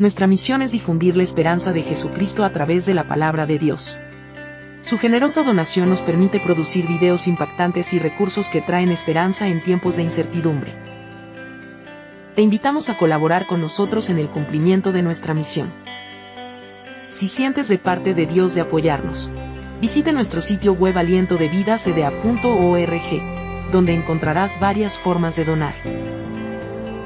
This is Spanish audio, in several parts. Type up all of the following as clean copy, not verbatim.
Nuestra misión es difundir la esperanza de Jesucristo a través de la palabra de Dios. Su generosa donación nos permite producir videos impactantes y recursos que traen esperanza en tiempos de incertidumbre. Te invitamos a colaborar con nosotros en el cumplimiento de nuestra misión. Si sientes de parte de Dios de apoyarnos, visite nuestro sitio web alientodevidacda.org, donde encontrarás varias formas de donar.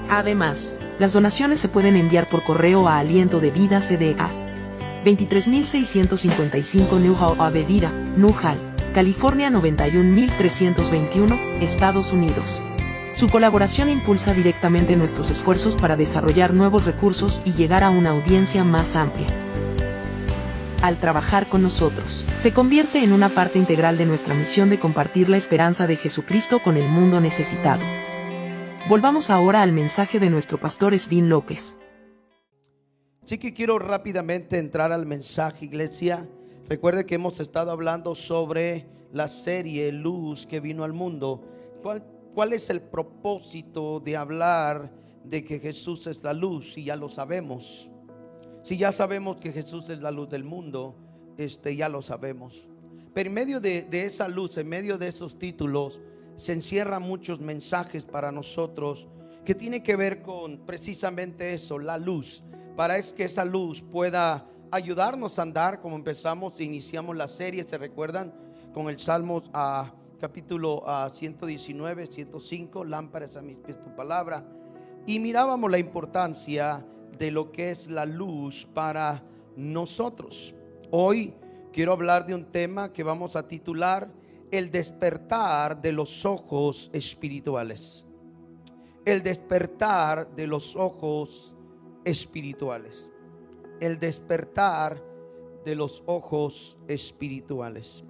Además, las donaciones se pueden enviar por correo a Aliento de Vida CDA, 23655 Newhall Avenida, Newhall, California 91321, Estados Unidos. Su colaboración impulsa directamente nuestros esfuerzos para desarrollar nuevos recursos y llegar a una audiencia más amplia. Al trabajar con nosotros, se convierte en una parte integral de nuestra misión de compartir la esperanza de Jesucristo con el mundo necesitado. Volvamos ahora al mensaje de nuestro pastor Svin López. Sí que quiero rápidamente entrar al mensaje, iglesia. Recuerde que hemos estado hablando sobre la serie Luz que vino al mundo. ¿Cuál es el propósito de hablar de que Jesús es la luz? Si ya lo sabemos. Si ya sabemos que Jesús es la luz del mundo, ya lo sabemos. Pero en medio de esa luz, en medio de esos títulos, se encierran muchos mensajes para nosotros que tiene que ver con precisamente eso, la luz. Para que esa luz pueda ayudarnos a andar, como empezamos e iniciamos la serie, ¿se recuerdan? Con el Salmos capítulo 119, 105, lámparas a mis pies tu palabra. Y mirábamos la importancia de lo que es la luz para nosotros. Hoy quiero hablar de un tema que vamos a titular el despertar de los ojos espirituales. El despertar de los ojos espirituales. El despertar de los ojos espirituales.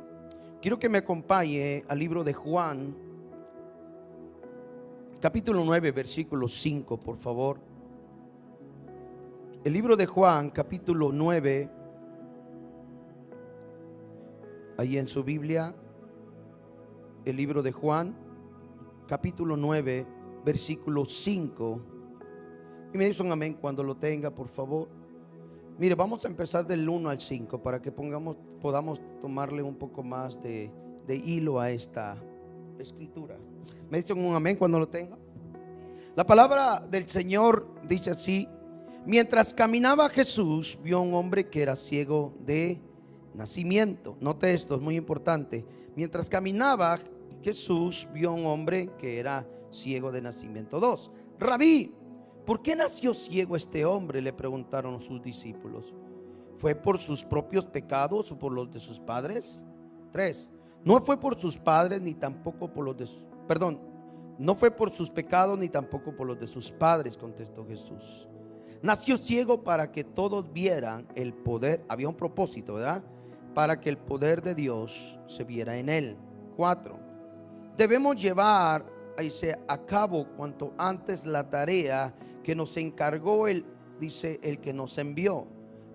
Quiero que me acompañe al libro de Juan, capítulo 9, versículo 5, por favor. El libro de Juan, capítulo 9, ahí en su Biblia. El libro de Juan, capítulo 9, versículo 5. Y me dice un amén cuando lo tenga, por favor. Mire, vamos a empezar del 1 al 5 para que podamos tomarle un poco más de hilo a esta escritura. Me dicen un amén cuando lo tenga. La palabra del Señor dice así: mientras caminaba Jesús, vio a un hombre que era ciego de nacimiento. Note esto, es muy importante. Mientras caminaba Jesús, vio a un hombre que era ciego de nacimiento. 2. Rabí, ¿por qué nació ciego este hombre?, le preguntaron sus discípulos. ¿Fue por sus propios pecados o por los de sus padres? 3. No fue por sus padres ni tampoco por los de sus... no fue por sus pecados ni tampoco por los de sus padres, contestó Jesús. Nació ciego para que todos vieran el poder. Había un propósito, ¿verdad? Para que el poder de Dios se viera en él. 4. Debemos llevar a cabo cuanto antes la tarea que nos encargó el que nos envió.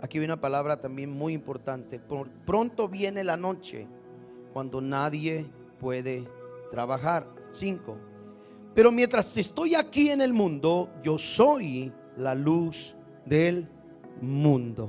Aquí hay una palabra también muy importante. Pronto viene la noche cuando nadie puede trabajar. 5. Pero mientras estoy aquí en el mundo, yo soy la luz del mundo.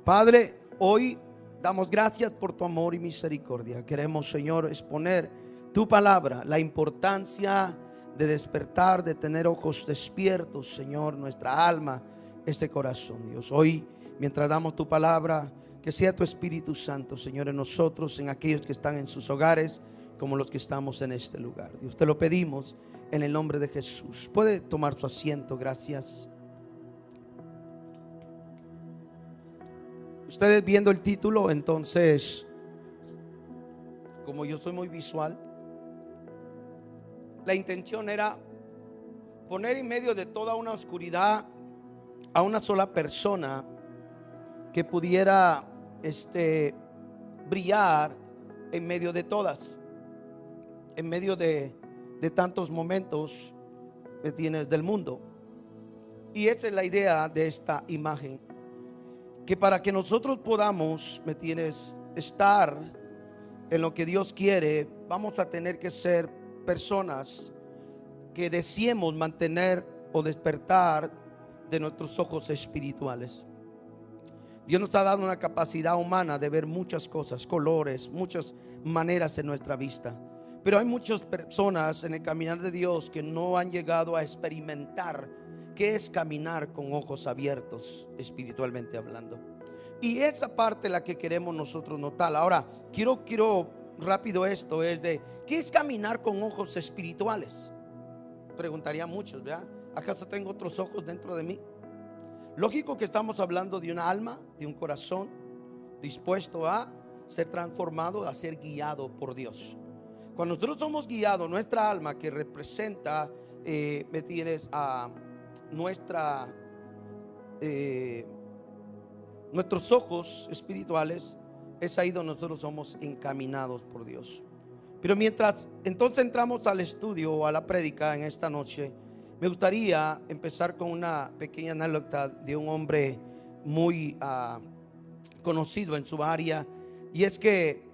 Padre, hoy damos gracias por tu amor y misericordia. Queremos, Señor, exponer tu palabra, la importancia de despertar, de tener ojos despiertos, Señor, nuestra alma, este corazón, Dios. Hoy, mientras damos tu palabra, que sea tu Espíritu Santo, Señor, en nosotros, en aquellos que están en sus hogares, como los que estamos en este lugar. Dios, te lo pedimos en el nombre de Jesús. Puede tomar su asiento, gracias. Ustedes viendo el título, entonces, como yo soy muy visual, la intención era poner en medio de toda una oscuridad a una sola persona que pudiera brillar en medio de todas, en medio de tantos momentos, ¿me entiendes?, del mundo. Y esa es la idea de esta imagen, que para que nosotros podamos, ¿me entiendes?, estar en lo que Dios quiere, vamos a tener que ser personas que deseemos mantener o despertar de nuestros ojos espirituales. Dios nos ha dado una capacidad humana de ver muchas cosas, colores, muchas maneras en nuestra vista. Pero hay muchas personas en el caminar de Dios que no han llegado a experimentar qué es caminar con ojos abiertos, espiritualmente hablando. Y esa parte la que queremos nosotros notar. Ahora, quiero rápido esto, es de ¿qué es caminar con ojos espirituales? Preguntarían muchos, ¿verdad? ¿Acaso tengo otros ojos dentro de mí? Lógico que estamos hablando de un alma, de un corazón dispuesto a ser transformado, a ser guiado por Dios. Cuando nosotros somos guiados, nuestra alma que representa, a nuestros ojos espirituales, es ahí donde nosotros somos encaminados por Dios. Pero mientras entonces entramos al estudio o a la prédica en esta noche, me gustaría empezar con una pequeña anécdota de un hombre muy conocido en su área. Y es que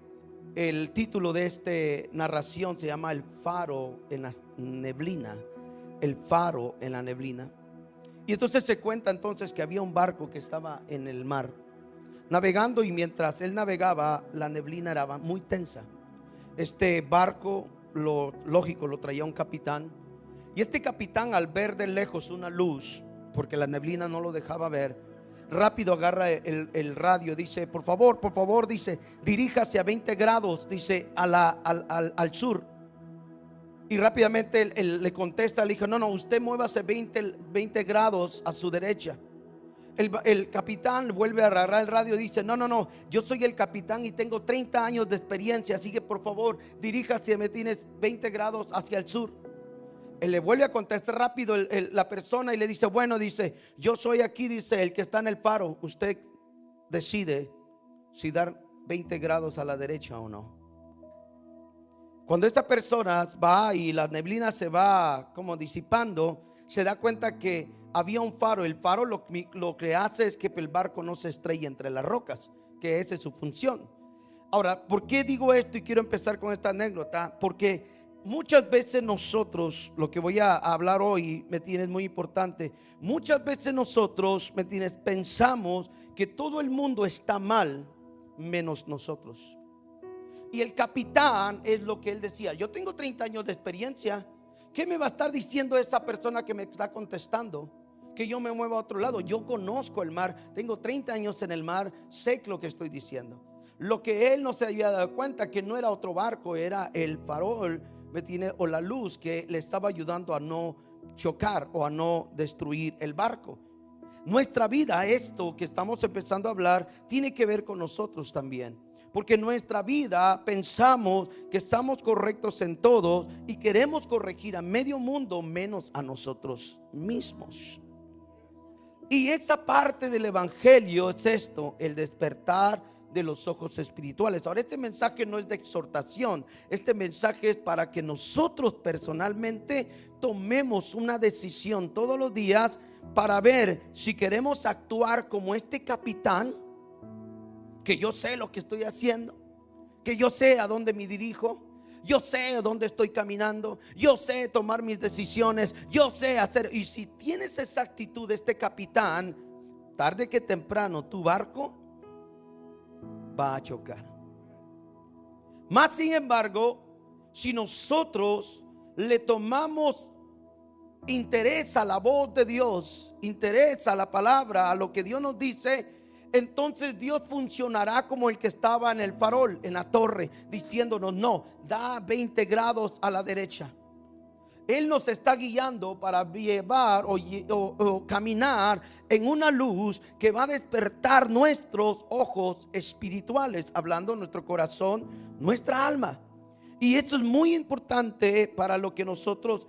el título de esta narración se llama El faro en la neblina. El faro en la neblina. Y entonces se cuenta entonces que había un barco que estaba en el mar navegando, y mientras él navegaba la neblina era muy tensa. Este barco, lo lógico, lo traía un capitán. Y este capitán, al ver de lejos una luz, porque la neblina no lo dejaba ver, rápido agarra el radio. Dice: por favor, dice, diríjase a 20 grados, dice, al sur. Y rápidamente él le contesta, le dijo: no, usted muévase 20 grados a su derecha. El capitán vuelve a agarrar el radio y dice: no, yo soy el capitán y tengo 30 años de experiencia, así que por favor diríjase, me tienes 20 grados hacia el sur. Él le vuelve a contestar rápido la persona y le dice: bueno, dice, yo soy aquí, dice, el que está en el faro. Usted decide si dar 20 grados a la derecha o no. Cuando esta persona va y la neblina se va como disipando, se da cuenta que había un faro. El faro lo que hace es que el barco no se estrelle entre las rocas, que esa es su función. Ahora, ¿por qué digo esto? Y quiero empezar con esta anécdota, porque muchas veces nosotros, lo que voy a hablar hoy, me tiene muy importante. Muchas veces nosotros, me tienes, pensamos que todo el mundo está mal menos nosotros. Y el capitán es lo que él decía: yo tengo 30 años de experiencia. ¿Qué me va a estar diciendo esa persona que me está contestando? Que yo me mueva a otro lado. Yo conozco el mar, tengo 30 años en el mar, sé lo que estoy diciendo. Lo que él no se había dado cuenta, que no era otro barco, era el farol, o la luz que le estaba ayudando a no chocar o a no destruir el barco. Nuestra vida, esto que estamos empezando a hablar, tiene que ver con nosotros también. Porque en nuestra vida pensamos que estamos correctos en todos y queremos corregir a medio mundo menos a nosotros mismos. Y esa parte del evangelio es esto: el despertar de los ojos espirituales. Ahora, este mensaje no es de exhortación, este mensaje es para que nosotros personalmente tomemos una decisión todos los días para ver si queremos actuar como este capitán, que yo sé lo que estoy haciendo, que yo sé a dónde me dirijo, yo sé a dónde estoy caminando, yo sé tomar mis decisiones, yo sé hacer. Y si tienes esa actitud de este capitán, tarde que temprano tu barco va a chocar. Más sin embargo, si nosotros le tomamos interés a la voz de Dios, interés a la palabra, a lo que Dios nos dice, entonces Dios funcionará como el que estaba en el farol, en la torre, diciéndonos: no, da 20 grados a la derecha. Él nos está guiando para llevar o caminar en una luz que va a despertar nuestros ojos espirituales, hablando nuestro corazón, nuestra alma. Y esto es muy importante para lo que nosotros,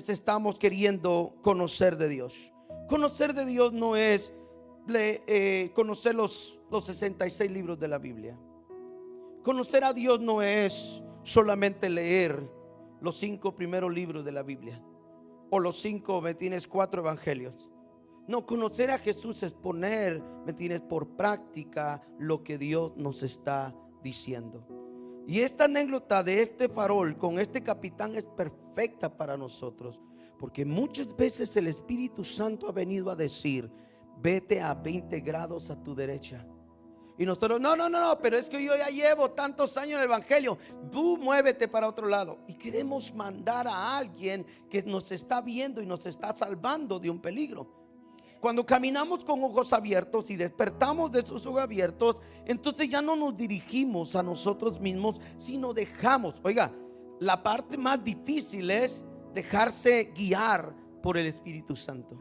estamos queriendo conocer de Dios. Conocer de Dios no es conocer los 66 libros de la Biblia. Conocer a Dios no es solamente leer los 5 primeros libros de la Biblia o los 4 evangelios. No, conocer a Jesús es poner, por práctica lo que Dios nos está diciendo. Y esta anécdota de este farol con este capitán es perfecta para nosotros, Porque muchas veces el Espíritu Santo ha venido a decir: vete a 20 grados a tu derecha. Y nosotros, no, pero es que yo ya llevo tantos años en el evangelio, tú muévete para otro lado. Y queremos mandar a alguien que nos está viendo y nos está salvando de un peligro. Cuando caminamos con ojos abiertos y despertamos de esos ojos abiertos, entonces ya no nos dirigimos a nosotros mismos, sino dejamos. Oiga, la parte más difícil es dejarse guiar por el Espíritu Santo.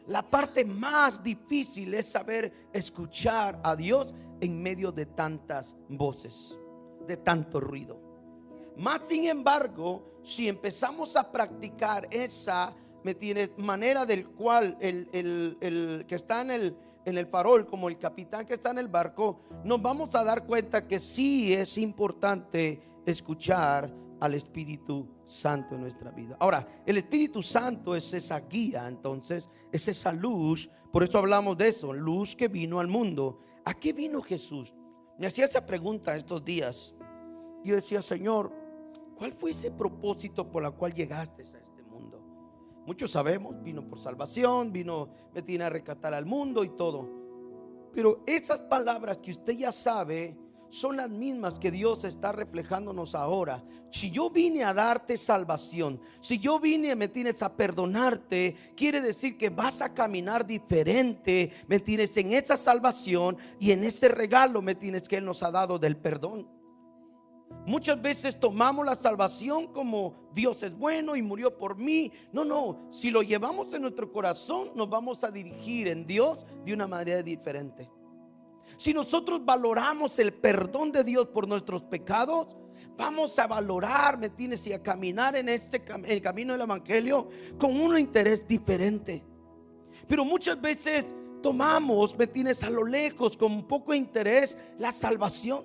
La parte más difícil es saber escuchar a Dios en medio de tantas voces, de tanto ruido. Más sin embargo, si empezamos a practicar esa manera del cual el que está en el farol, como el capitán que está en el barco, nos vamos a dar cuenta que sí es importante escuchar al Espíritu Santo en nuestra vida. Ahora, el Espíritu Santo es esa guía, entonces es esa luz. Por eso hablamos de eso, luz que vino al mundo. ¿A qué vino Jesús? Me hacía esa pregunta estos días. Yo decía: Señor, ¿cuál fue ese propósito por el cual llegaste a este mundo? Muchos sabemos, vino por salvación, me tiene a rescatar al mundo y todo. Pero esas palabras que usted ya sabe son las mismas que Dios está reflejándonos ahora. Si yo vine a darte salvación, si yo vine, me tienes a perdonarte, quiere decir que vas a caminar diferente, me tienes en esa salvación y en ese regalo me tienes que Él nos ha dado del perdón. Muchas veces tomamos la salvación como Dios es bueno y murió por mí. No, si lo llevamos en nuestro corazón, nos vamos a dirigir en Dios de una manera diferente. Si nosotros valoramos el perdón de Dios por nuestros pecados, vamos a valorar, ¿me entiendes? Y a caminar en el camino del evangelio con un interés diferente. Pero muchas veces tomamos, ¿me entiendes? A lo lejos, con poco interés, la salvación.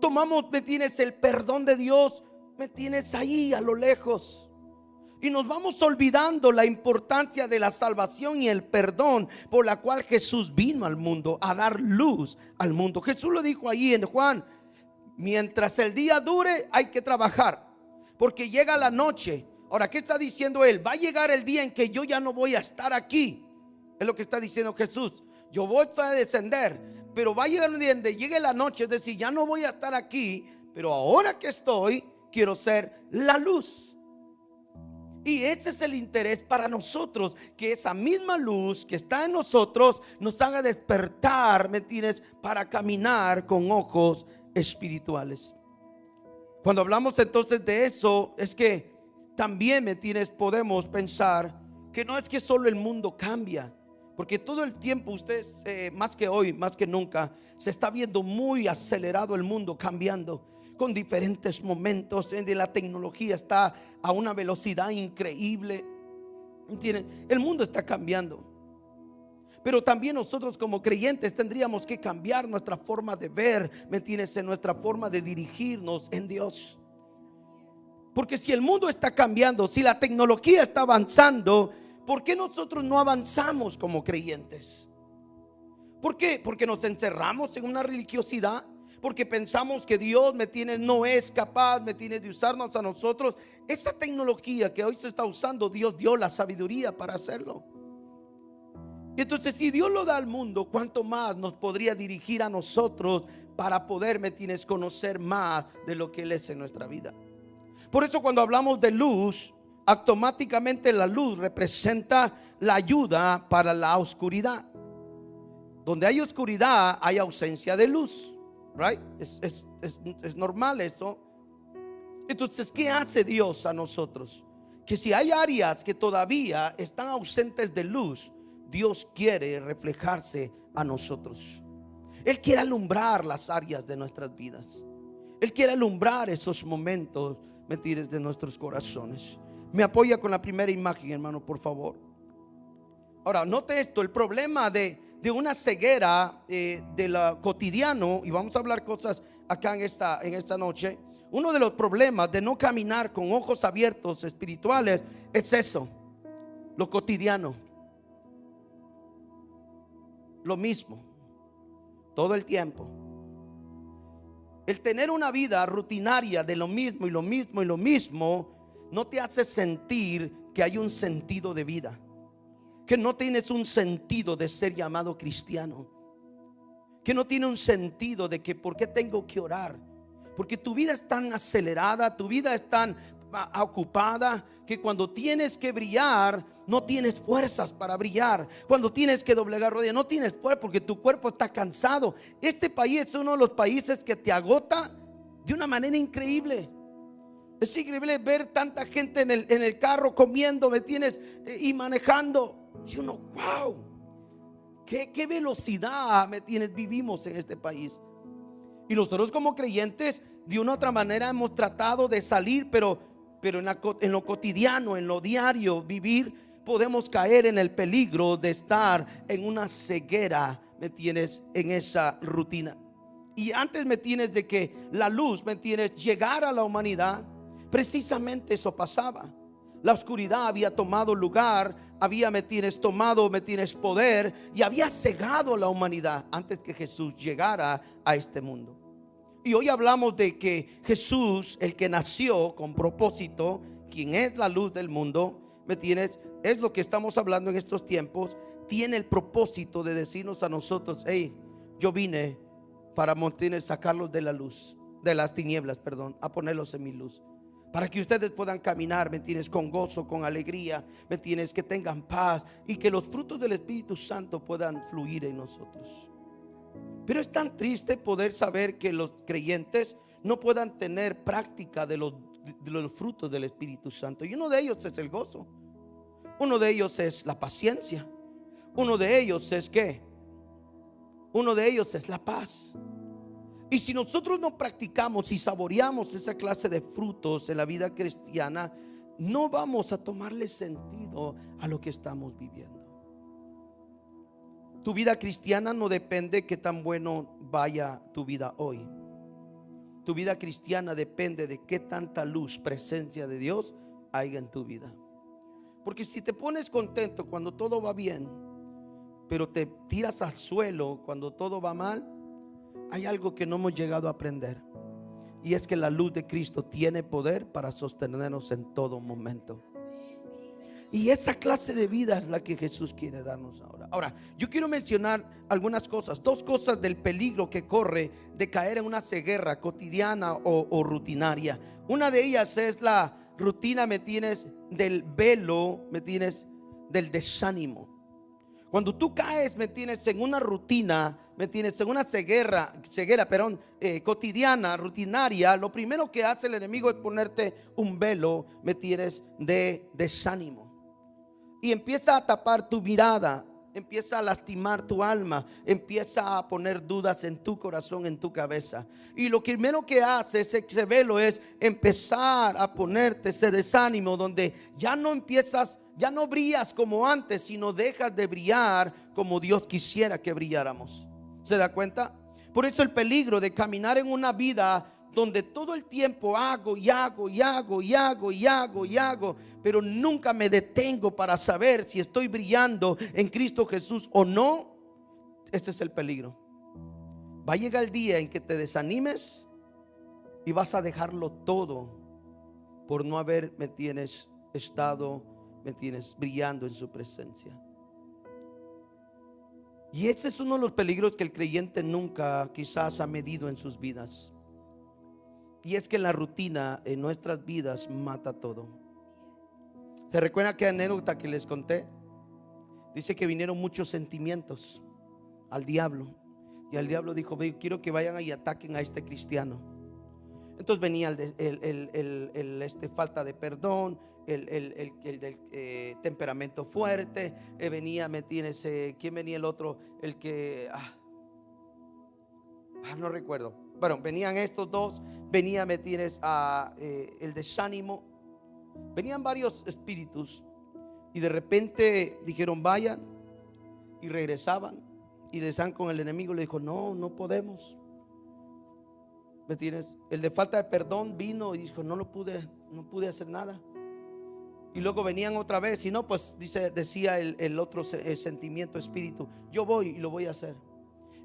Tomamos, ¿me entiendes? El perdón de Dios, ¿me tienes? Ahí a lo lejos. Y nos vamos olvidando la importancia de la salvación y el perdón por la cual Jesús vino al mundo, a dar luz al mundo. Jesús lo dijo ahí en Juan: mientras el día dure hay que trabajar, porque llega la noche. Ahora, ¿qué está diciendo Él? Va a llegar el día en que yo ya no voy a estar aquí. Es lo que está diciendo Jesús. Yo voy a descender, pero va a llegar un día en que llegue la noche, es decir, ya no voy a estar aquí, pero ahora que estoy, quiero ser la luz. Y ese es el interés para nosotros, que esa misma luz que está en nosotros nos haga despertar, ¿me entiendes? Para caminar con ojos espirituales. Cuando hablamos entonces de eso, es que también, ¿me entiendes? Podemos pensar que no es que solo el mundo cambia, porque todo el tiempo ustedes, más que hoy, más que nunca, se está viendo muy acelerado el mundo cambiando, con diferentes momentos de la tecnología está a una velocidad increíble. ¿Entienden? El mundo está cambiando. Pero también nosotros como creyentes tendríamos que cambiar nuestra forma de ver, ¿me entiendes? En nuestra forma de dirigirnos en Dios. Porque si el mundo está cambiando, si la tecnología está avanzando, ¿por qué nosotros no avanzamos como creyentes? ¿Por qué? Porque nos encerramos en una religiosidad. Porque pensamos que Dios, ¿me entiendes? No es capaz, ¿me entiendes? De usarnos a nosotros. Esa tecnología que hoy se está usando, Dios dio la sabiduría para hacerlo. Y entonces, si Dios lo da al mundo, ¿cuánto más nos podría dirigir a nosotros para poder, ¿me entiendes? Conocer más de lo que Él es en nuestra vida. Por eso cuando hablamos de luz, automáticamente la luz representa la ayuda para la oscuridad. Donde hay oscuridad hay ausencia de luz. Right? Es normal eso. Entonces, ¿qué hace Dios a nosotros? Que si hay áreas que todavía están ausentes de luz, Dios quiere reflejarse a nosotros. Él quiere alumbrar las áreas de nuestras vidas. Él quiere alumbrar esos momentos, ¿me entiendes? De nuestros corazones. Me apoya con la primera imagen, hermano, por favor. Ahora, note esto, el problema de una ceguera de lo cotidiano, y vamos a hablar cosas acá en esta noche. Uno de los problemas de no caminar con ojos abiertos espirituales es eso, lo cotidiano, lo mismo, todo el tiempo. El tener una vida rutinaria de lo mismo y lo mismo y lo mismo no te hace sentir que hay un sentido de vida, que no tienes un sentido de ser llamado cristiano, que no tiene un sentido de que por qué tengo que orar, porque tu vida es tan acelerada, tu vida es tan ocupada, que cuando tienes que brillar no tienes fuerzas para brillar. Cuando tienes que doblegar rodillas no tienes fuerza, porque tu cuerpo está cansado. Este país es uno de los países que te agota de una manera increíble. Es increíble ver tanta gente en el carro comiendo, ¿me tienes? Y manejando. Si uno, wow, qué velocidad, ¿me tienes? Vivimos en este país. Y nosotros como creyentes de una u otra manera hemos tratado de salir, pero en lo cotidiano, en lo diario vivir, podemos caer en el peligro de estar en una ceguera, ¿me tienes? En esa rutina. Y antes, ¿me tienes? De que la luz, ¿me tienes? Llegara a la humanidad, precisamente eso pasaba. La oscuridad había tomado lugar, había, ¿me tienes? Tomado, ¿me tienes? Poder, y había cegado a la humanidad antes que Jesús llegara a este mundo. Y hoy hablamos de que Jesús, el que nació con propósito, quien es la luz del mundo, ¿me tienes? Es lo que estamos hablando en estos tiempos. Tiene el propósito de decirnos a nosotros: hey, yo vine para, ¿me tienes? Sacarlos de la luz, de las tinieblas, perdón, a ponerlos en mi luz, para que ustedes puedan caminar, ¿me tienes? Con gozo, con alegría, ¿me tienes? Que tengan paz y que los frutos del Espíritu Santo puedan fluir en nosotros. Pero es tan triste poder saber que los creyentes no puedan tener práctica de los frutos del Espíritu Santo. Y uno de ellos es el gozo. Uno de ellos es la paciencia. Uno de ellos es ¿qué? Uno de ellos es la paz. Y si nosotros no practicamos y saboreamos esa clase de frutos en la vida cristiana, no vamos a tomarle sentido a lo que estamos viviendo. Tu vida cristiana no depende de qué tan bueno vaya tu vida hoy. Tu vida cristiana depende de qué tanta luz, presencia de Dios haya en tu vida. Porque si te pones contento cuando todo va bien, pero te tiras al suelo cuando todo va mal, hay algo que no hemos llegado a aprender. Y es que la luz de Cristo tiene poder para sostenernos en todo momento. Y esa clase de vida es la que Jesús quiere darnos ahora. Ahora, yo quiero mencionar algunas cosas, dos cosas del peligro que corre de caer en una ceguera cotidiana o rutinaria. Una de ellas es la rutina, ¿me tienes? Del velo, ¿me tienes? Del desánimo. Cuando tú caes, ¿me tienes? En una rutina, ¿me tienes? En una ceguera, cotidiana, rutinaria, lo primero que hace el enemigo es ponerte un velo, ¿me tienes? De desánimo. Y empieza a tapar tu mirada, empieza a lastimar tu alma, empieza a poner dudas en tu corazón, en tu cabeza. Y lo primero que hace ese velo es empezar a ponerte ese desánimo, donde ya no brillas como antes, sino dejas de brillar como Dios quisiera que brilláramos. ¿Se da cuenta? Por eso el peligro de caminar en una vida donde todo el tiempo hago, pero nunca me detengo para saber si estoy brillando en Cristo Jesús o no. Este es el peligro. Va a llegar el día en que te desanimes y vas a dejarlo todo por no haber, ¿me tienes? Estado, ¿me tienes? Brillando en su presencia. Y ese es uno de los peligros que el creyente nunca quizás ha medido en sus vidas. Y es que la rutina en nuestras vidas mata todo. ¿Se recuerda aquella anécdota que les conté? Dice que vinieron muchos sentimientos al diablo. Y al diablo dijo: quiero que vayan y ataquen a este cristiano. Entonces venía falta de perdón, el temperamento fuerte, venía, ¿me tienes? ¿Quién venía el otro? El que no recuerdo. Bueno, venían estos dos, venía, ¿me tienes? El desánimo. Venían varios espíritus y de repente dijeron: vayan, y regresaban y le decían con el enemigo. Le dijo: no podemos, ¿me tienes? El de falta de perdón vino y dijo: no pude hacer nada. Y luego venían otra vez y no, pues decía el otro sentimiento, espíritu: yo voy y lo voy a hacer.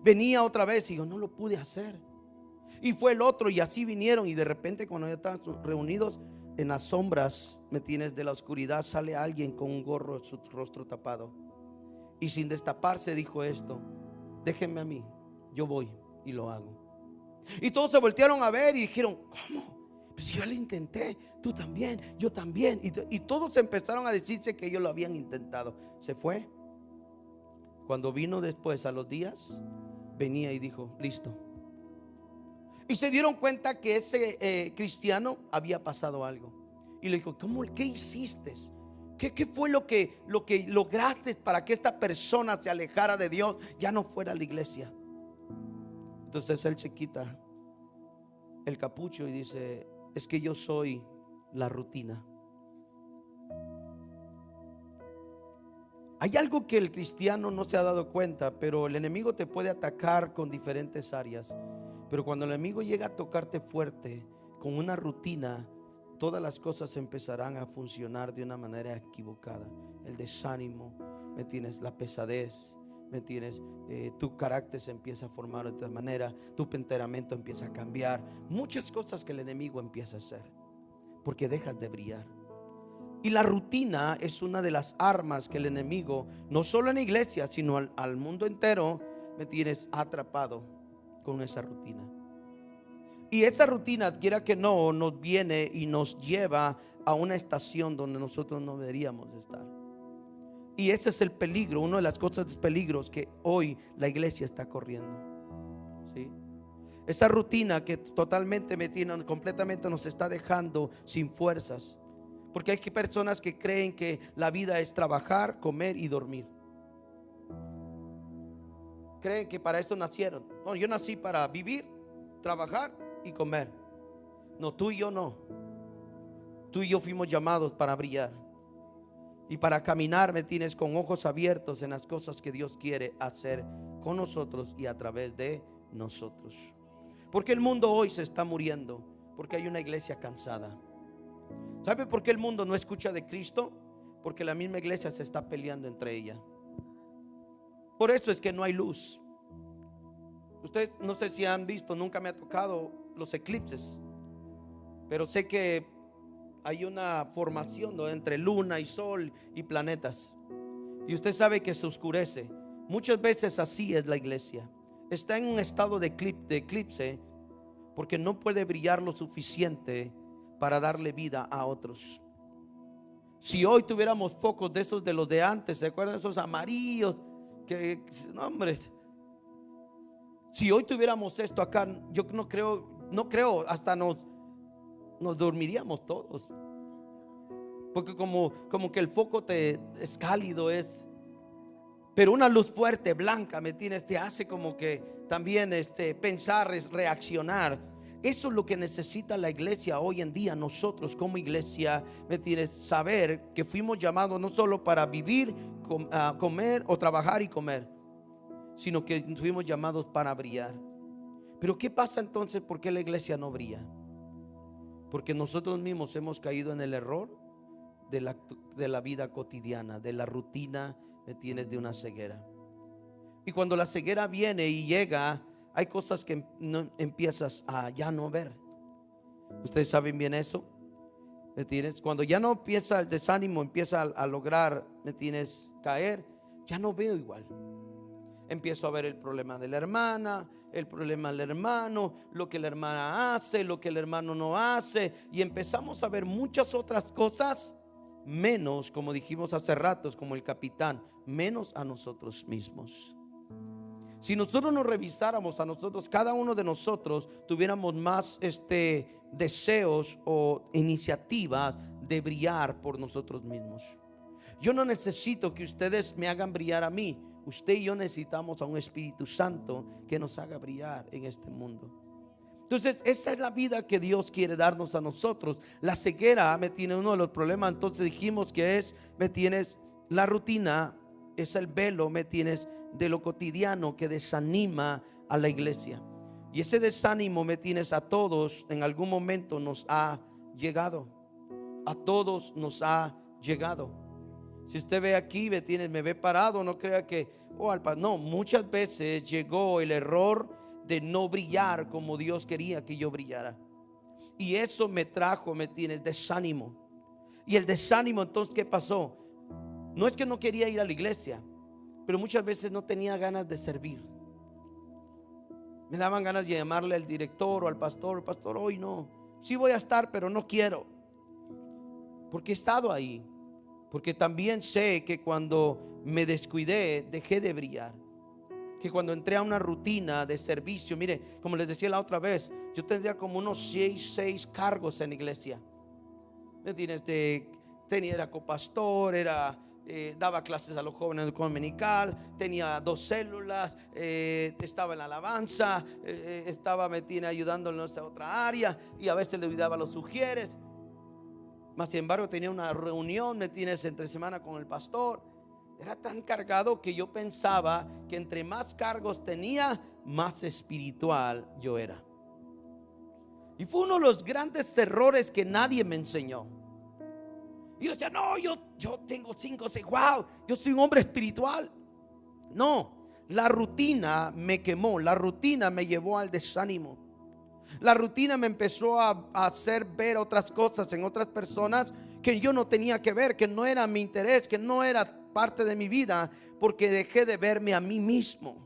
Venía otra vez y dijo: no lo pude hacer. Y fue el otro, y así vinieron. Y de repente, cuando ya estaban reunidos, en las sombras, ¿me tienes? De la oscuridad sale alguien con un gorro, su rostro tapado. Y sin destaparse dijo esto: déjenme a mí, yo voy y lo hago. Y todos se voltearon a ver y dijeron: ¿cómo? Pues yo lo intenté, tú también, yo también. Y todos empezaron a decirse que ellos lo habían intentado. Se fue. Cuando vino después, a los días, venía y dijo: listo. Y se dieron cuenta que ese cristiano había pasado algo. Y le dijo: ¿cómo? ¿Qué hiciste? ¿Qué fue lo que lograste para que esta persona se alejara de Dios, ya no fuera a la iglesia? Entonces él se quita el capucho y dice: es que yo soy la rutina. Hay algo que el cristiano no se ha dado cuenta, pero el enemigo te puede atacar con diferentes áreas. Pero cuando el enemigo llega a tocarte fuerte con una rutina, todas las cosas empezarán a funcionar de una manera equivocada. El desánimo, ¿me tienes? La pesadez, ¿me tienes? Tu carácter se empieza a formar de otra manera, tu temperamento empieza a cambiar. Muchas cosas que el enemigo empieza a hacer, porque dejas de brillar. Y la rutina es una de las armas que el enemigo, no solo en la iglesia, sino al mundo entero, ¿me tienes? Atrapado con esa rutina. Y esa rutina, quiera que no, nos viene y nos lleva a una estación donde nosotros no deberíamos estar. Y ese es el peligro, una de las cosas de peligros que hoy la iglesia está corriendo, ¿sí? Esa rutina que totalmente completamente nos está dejando sin fuerzas. Porque hay personas que creen que la vida es trabajar, comer y dormir. Creen que para esto nacieron. No, yo nací para vivir, trabajar y comer. No, tú y yo no. Tú y yo fuimos llamados para brillar y para caminar, ¿me tienes? Con ojos abiertos en las cosas que Dios quiere hacer con nosotros y a través de nosotros. Porque el mundo hoy se está muriendo, porque hay una iglesia cansada. ¿Sabe por qué el mundo no escucha de Cristo? Porque la misma iglesia se está peleando entre ella. Por eso es que no hay luz. Ustedes no sé si han visto, nunca me ha tocado los eclipses, pero sé que hay una formación, ¿no?, entre luna y sol y planetas. Y usted sabe que se oscurece. Muchas veces así es la iglesia. Está en un estado de eclipse porque no puede brillar lo suficiente para darle vida a otros. Si hoy tuviéramos focos de esos de los de antes, ¿se acuerdan? Esos amarillos que, no, hombre, si hoy tuviéramos esto acá, yo no creo, hasta nos dormiríamos todos. Porque como que el foco es cálido, pero una luz fuerte, blanca, ¿me tienes? Te hace como que también pensar, reaccionar. Eso es lo que necesita la iglesia hoy en día. Nosotros como iglesia, ¿me tienes? Saber que fuimos llamados no solo para vivir, comer o trabajar y comer, sino que fuimos llamados para brillar. Pero ¿qué pasa entonces? ¿Por qué la iglesia no brilla? Porque nosotros mismos hemos caído en el error de la vida cotidiana, de la rutina, ¿me tienes? De una ceguera. Y cuando la ceguera viene y llega, hay cosas que empiezas a ya no ver. Ustedes saben bien eso, ¿me tienes? Cuando ya no empieza el desánimo, empieza a lograr, ¿me tienes? Caer, ya no veo igual. Empiezo a ver el problema de la hermana, el problema del hermano, lo que la hermana hace, lo que el hermano no hace, y empezamos a ver muchas otras cosas, menos, como dijimos hace ratos, como el capitán, menos a nosotros mismos. Si nosotros nos revisáramos a nosotros, cada uno de nosotros tuviéramos más deseos o iniciativas de brillar por nosotros mismos. Yo no necesito que ustedes me hagan brillar a mí. Usted y yo necesitamos a un Espíritu Santo que nos haga brillar en este mundo. Entonces esa es la vida que Dios quiere darnos a nosotros. La ceguera, ¿me tiene? Uno de los problemas, entonces dijimos que es, ¿me tienes? La rutina es el velo, ¿me tienes? De lo cotidiano que desanima a la iglesia. Y ese desánimo, ¿me tienes? A todos en algún momento nos ha llegado. A todos nos ha llegado. Si usted ve aquí, me ve parado, no crea que no, muchas veces llegó el error de no brillar como Dios quería que yo brillara. Y eso me trajo, ¿me entiendes? Desánimo. Y el desánimo, entonces, ¿qué pasó? No es que no quería ir a la iglesia, pero muchas veces no tenía ganas de servir. Me daban ganas de llamarle al director o al pastor: pastor, hoy no, sí voy a estar, pero no quiero. Porque he estado ahí. Porque también sé que cuando me descuidé, dejé de brillar. Que cuando entré a una rutina de servicio, mire, como les decía la otra vez, yo tendría como unos 6 cargos en la iglesia. ¿Me entiendes? Era copastor, daba clases a los jóvenes del dominical, tenía 2 células, estaba en la alabanza, estaba ayudándonos a otra área, y a veces le ayudaba a los sugieres. Mas sin embargo tenía una reunión, ¿me entiendes?, entre semana con el pastor. Era tan cargado que yo pensaba que entre más cargos tenía, más espiritual yo era. Y fue uno de los grandes errores que nadie me enseñó. Y yo decía: no, yo tengo 5 o 6, wow, yo soy un hombre espiritual. No, la rutina me quemó, la rutina me llevó al desánimo. La rutina me empezó a hacer ver otras cosas en otras personas que yo no tenía que ver, que no era mi interés, que no era parte de mi vida, porque dejé de verme a mí mismo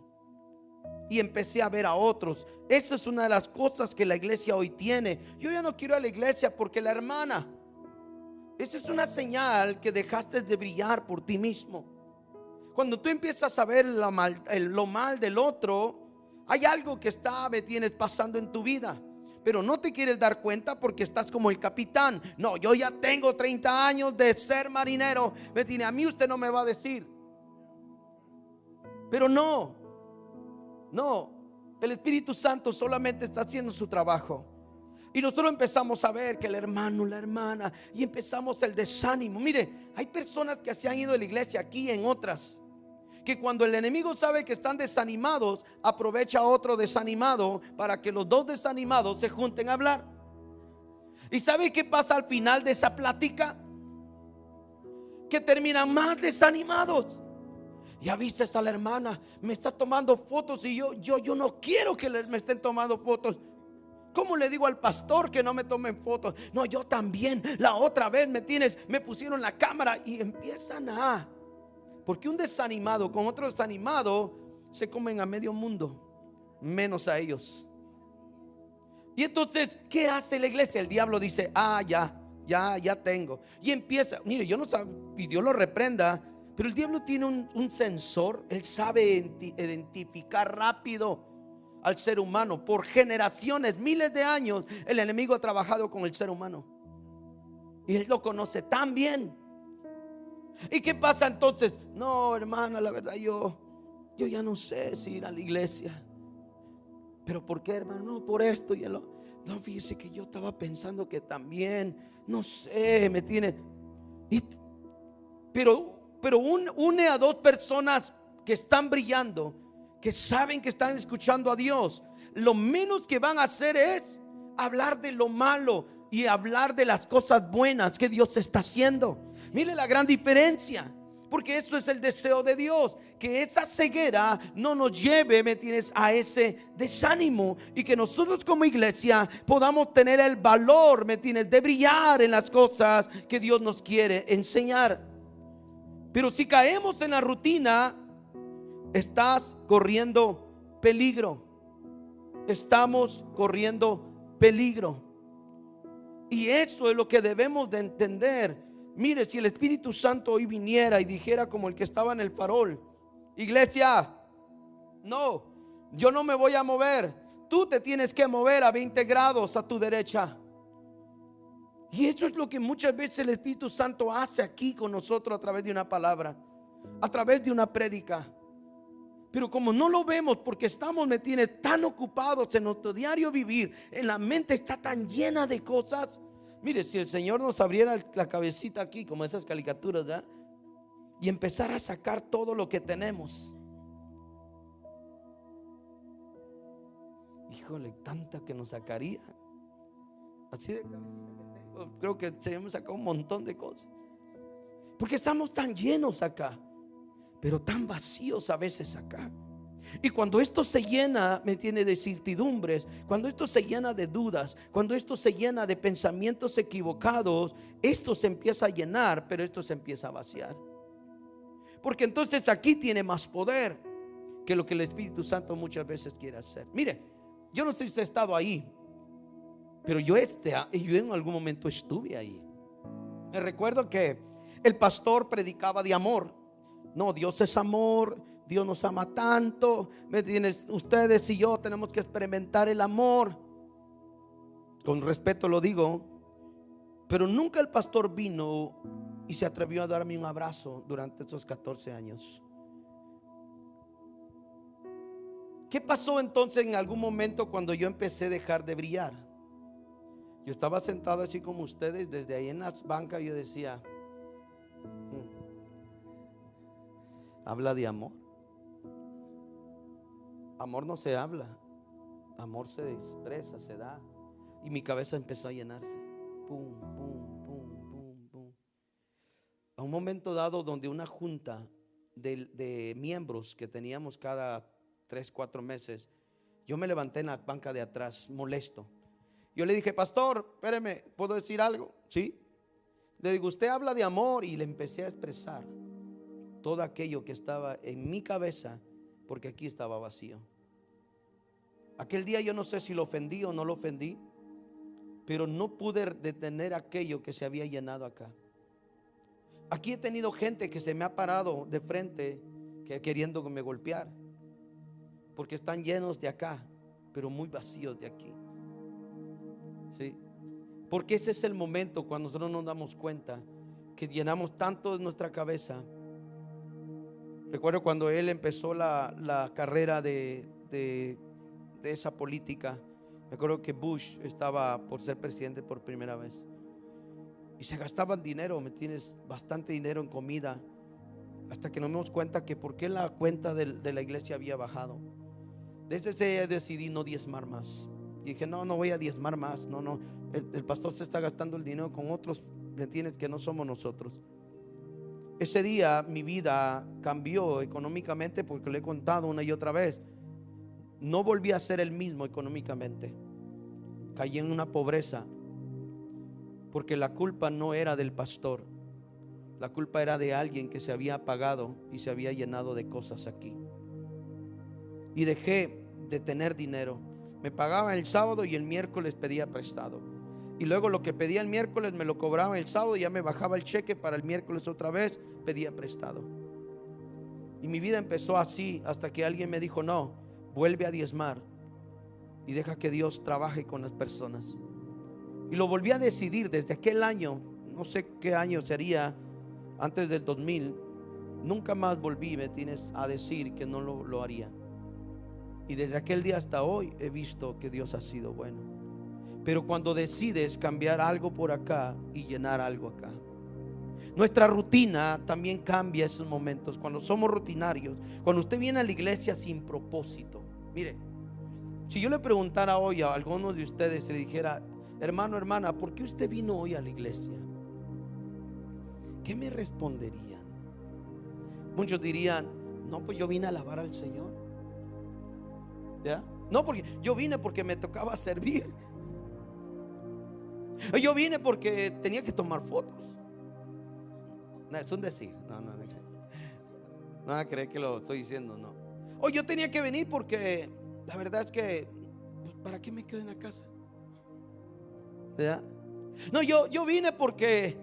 y empecé a ver a otros. Esa es una de las cosas que la iglesia hoy tiene. Yo ya no quiero ir a la iglesia porque la hermana. Esa es una señal que dejaste de brillar por ti mismo. Cuando tú empiezas a ver lo mal del otro, hay algo que pasando en tu vida, pero no te quieres dar cuenta porque estás como el capitán. No, yo ya tengo 30 años de ser marinero, a mí usted no me va a decir. Pero no, el Espíritu Santo solamente está haciendo su trabajo. Y nosotros empezamos a ver que el hermano, la hermana, y empezamos el desánimo. Mire, hay personas que se han ido de la iglesia aquí, en otras, que cuando el enemigo sabe que están desanimados, aprovecha a otro desanimado para que los 2 desanimados se junten a hablar. ¿Y sabe qué pasa al final de esa plática? Que terminan más desanimados. Ya viste a la hermana, me está tomando fotos, y yo no quiero que me estén tomando fotos. ¿Cómo le digo al pastor que no me tomen fotos? No, yo también, la otra vez me pusieron la cámara, y empiezan porque un desanimado con otro desanimado se comen a medio mundo, menos a ellos. Y entonces, ¿qué hace la iglesia? El diablo dice: ya tengo. Y empieza, mire, yo no sabía, y Dios lo reprenda, pero el diablo tiene un sensor. Él sabe identificar rápido al ser humano. Por generaciones, miles de años, el enemigo ha trabajado con el ser humano, y él lo conoce tan bien. ¿Y qué pasa entonces? No, hermana, la verdad yo ya no sé si ir a la iglesia. ¿Pero por qué, hermano? No, por esto y no, fíjese que yo estaba pensando que también, no sé, pero une a 2 personas que están brillando, que saben que están escuchando a Dios. Lo menos que van a hacer es hablar de lo malo y hablar de las cosas buenas que Dios está haciendo. Mire la gran diferencia, porque eso es el deseo de Dios, que esa ceguera no nos lleve, a ese desánimo, y que nosotros como iglesia podamos tener el valor, de brillar en las cosas que Dios nos quiere enseñar. Pero si caemos en la rutina, estás corriendo peligro. Estamos corriendo peligro. Y eso es lo que debemos de entender. Mire, si el Espíritu Santo hoy viniera y dijera como el que estaba en el farol: iglesia, no, yo no me voy a mover, tú te tienes que mover a 20 grados a tu derecha. Y eso es lo que muchas veces el Espíritu Santo hace aquí con nosotros, a través de una palabra, a través de una prédica. Pero como no lo vemos, porque estamos tan ocupados en nuestro diario vivir, en la mente está tan llena de cosas. Mire, si el Señor nos abriera la cabecita aquí, como esas caricaturas, ¿ya? Y empezar a sacar todo lo que tenemos. Híjole, tanta que nos sacaría. Así de cabecita, creo que se hemos sacado un montón de cosas. Porque estamos tan llenos acá, pero tan vacíos a veces acá. Y cuando esto se llena, ¿me entiende?, de certidumbres, cuando esto se llena de dudas, cuando esto se llena de pensamientos equivocados, esto se empieza a llenar, pero esto se empieza a vaciar. Porque entonces aquí tiene más poder que lo que el Espíritu Santo muchas veces quiere hacer. Mire, yo no sé si he estado ahí, pero yo en algún momento estuve ahí. Me recuerdo que el pastor predicaba de amor. No, Dios es amor, Dios nos ama tanto, ¿me entiendes? Ustedes y yo tenemos que experimentar el amor. Con respeto lo digo, pero nunca el pastor vino y se atrevió a darme un abrazo durante esos 14 años. ¿Qué pasó entonces en algún momento cuando yo empecé a dejar de brillar? Yo estaba sentado así como ustedes, desde ahí en las bancas, yo decía, habla de amor. Amor no se habla, amor se expresa, se da. Y mi cabeza empezó a llenarse. Pum, pum, pum, pum, pum. A un momento dado donde una junta de miembros que teníamos cada 3-4 meses, yo me levanté en la banca de atrás molesto. Yo le dije, pastor, espéreme, ¿puedo decir algo? Sí. Le digo, usted habla de amor, y le empecé a expresar todo aquello que estaba en mi cabeza, porque aquí estaba vacío. Aquel día yo no sé si lo ofendí o no lo ofendí, pero no pude detener aquello que se había llenado acá. Aquí he tenido gente que se me ha parado de frente, que queriendo que me golpear, porque están llenos de acá, pero muy vacíos de aquí. ¿Sí? Porque ese es el momento cuando nosotros nos damos cuenta que llenamos tanto de nuestra cabeza. Recuerdo cuando él empezó la carrera de esa política. Me acuerdo que Bush estaba por ser presidente por primera vez, y se gastaban dinero, ¿me tienes? Bastante dinero en comida, hasta que nos dimos cuenta que por qué la cuenta de la iglesia había bajado. Desde ese día decidí no diezmar más. Y dije, no voy a diezmar más. No, el pastor se está gastando el dinero con otros, ¿me entiendes?, que no somos nosotros. Ese día mi vida cambió económicamente, porque le he contado una y otra vez. No volví a ser el mismo económicamente. Caí en una pobreza, porque la culpa no era del pastor, la culpa era de alguien que se había apagado y se había llenado de cosas aquí. Y dejé de tener dinero. Me pagaban el sábado y el miércoles pedía prestado, y luego lo que pedía el miércoles me lo cobraba el sábado, y ya me bajaba el cheque para el miércoles otra vez, pedía prestado. Y mi vida empezó así, hasta que alguien me dijo, no, vuelve a diezmar y deja que Dios trabaje con las personas. Y lo volví a decidir desde aquel año. No sé qué año sería, antes del 2000. Nunca más volví, ¿me tienes?, a decir que no lo haría. Y desde aquel día hasta hoy he visto que Dios ha sido bueno. Pero cuando decides cambiar algo por acá y llenar algo acá, nuestra rutina también cambia esos momentos. Cuando somos rutinarios, cuando usted viene a la iglesia sin propósito. Mire, si yo le preguntara hoy a algunos de ustedes, le dijera, hermano, hermana, ¿por qué usted vino hoy a la iglesia?, ¿qué me responderían? Muchos dirían, no, pues yo vine a alabar al Señor. ¿Ya? No, porque yo vine porque me tocaba servir. Yo vine porque tenía que tomar fotos. No, es un decir. No van a creer que lo estoy diciendo, no. O yo tenía que venir porque la verdad es que, pues, ¿para qué me quedo en la casa? ¿Verdad? No, yo vine porque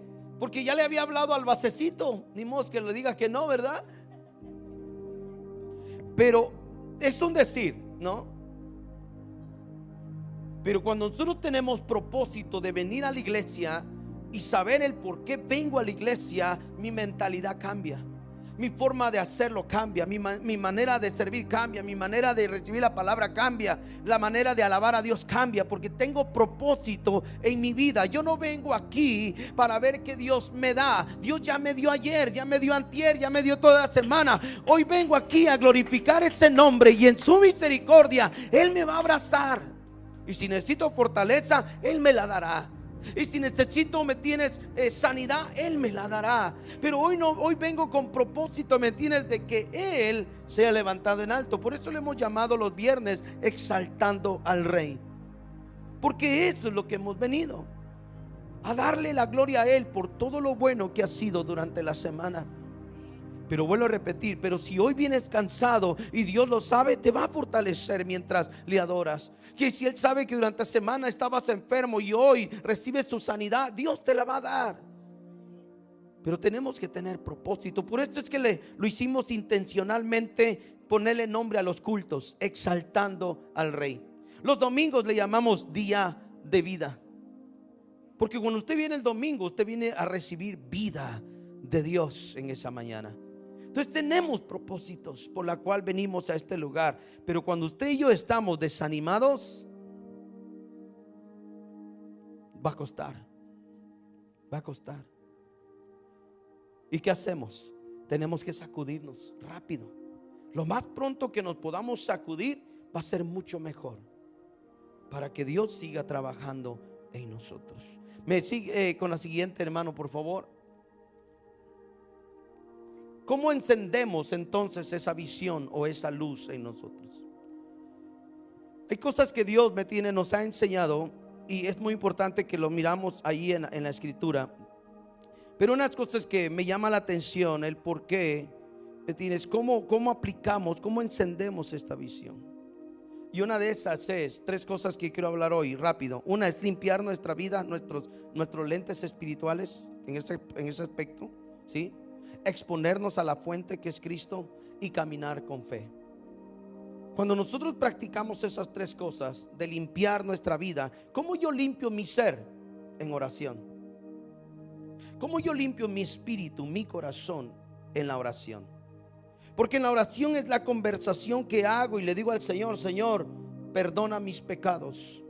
ya le había hablado al basecito. Ni modo que le diga que no, ¿verdad? Pero es un decir, ¿no? Pero cuando nosotros tenemos propósito de venir a la iglesia y saber el por qué vengo a la iglesia, mi mentalidad cambia, mi forma de hacerlo cambia, mi manera de servir cambia, mi manera de recibir la palabra cambia, la manera de alabar a Dios cambia, porque tengo propósito en mi vida. Yo no vengo aquí para ver qué Dios me da. Dios ya me dio ayer, ya me dio antier, ya me dio toda la semana. Hoy vengo aquí a glorificar ese nombre, y en su misericordia Él me va a abrazar. Y si necesito fortaleza, Él me la dará. Y si necesito, me tienes sanidad, Él me la dará. Pero hoy no, hoy vengo con propósito, me tienes, de que Él sea levantado en alto. Por eso le hemos llamado los viernes exaltando al Rey, porque eso es lo que hemos venido, a darle la gloria a Él por todo lo bueno que ha sido durante la semana. Pero vuelvo a repetir, pero si hoy vienes cansado y Dios lo sabe, te va a fortalecer mientras le adoras. Que si Él sabe que durante la semana estabas enfermo y hoy recibes tu sanidad, Dios te la va a dar. Pero tenemos que tener propósito. Por esto es que lo hicimos intencionalmente, ponerle nombre a los cultos, exaltando al Rey. Los domingos le llamamos día de vida, porque cuando usted viene el domingo, usted viene a recibir vida de Dios en esa mañana. Entonces tenemos propósitos por la cual venimos a este lugar. Pero cuando usted y yo estamos desanimados, va a costar. Va a costar. ¿Y qué hacemos? Tenemos que sacudirnos rápido. Lo más pronto que nos podamos sacudir va a ser mucho mejor, para que Dios siga trabajando en nosotros. Me sigue con la siguiente, hermano, por favor. ¿Cómo encendemos entonces esa visión o esa luz en nosotros? Hay cosas que Dios nos ha enseñado, y es muy importante que lo miramos ahí en la escritura. Pero unas cosas que me llama la atención, el por qué, cómo aplicamos, cómo encendemos esta visión. Y una de esas es 3 cosas que quiero hablar hoy rápido. Una es limpiar nuestra vida, nuestros lentes espirituales en ese aspecto, ¿sí? Exponernos a la fuente que es Cristo y caminar con fe. Cuando nosotros practicamos esas 3 cosas de limpiar nuestra vida, ¿cómo yo limpio mi ser? En oración. ¿Cómo yo limpio mi espíritu, mi corazón? En la oración. Porque en la oración es la conversación que hago y le digo al Señor: Señor, perdona mis pecados.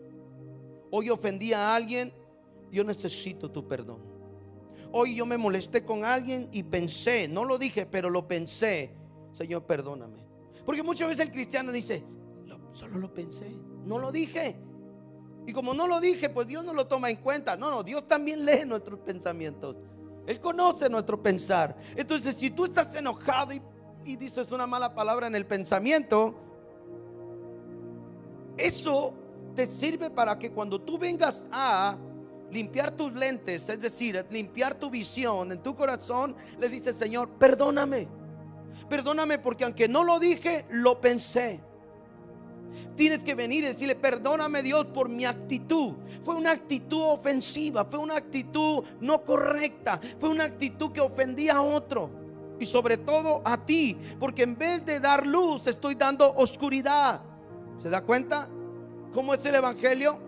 Hoy ofendí a alguien, yo necesito tu perdón. Hoy yo me molesté con alguien y pensé, no lo dije, pero lo pensé. Señor, perdóname. Porque muchas veces el cristiano dice: solo lo pensé, no lo dije. Y como no lo dije, pues Dios no lo toma en cuenta. No, Dios también lee nuestros pensamientos. Él conoce nuestro pensar. Entonces, si tú estás enojado y dices una mala palabra en el pensamiento, eso te sirve para que cuando tú vengas a limpiar tus lentes, es decir, limpiar tu visión en tu corazón, le dices: Señor, perdóname. Perdóname porque aunque no lo dije, lo pensé. Tienes que venir y decirle: perdóname, Dios, por mi actitud. Fue una actitud ofensiva, fue una actitud no correcta, fue una actitud que ofendía a otro, y sobre todo a ti, porque en vez de dar luz estoy dando oscuridad. ¿Se da cuenta cómo es el evangelio?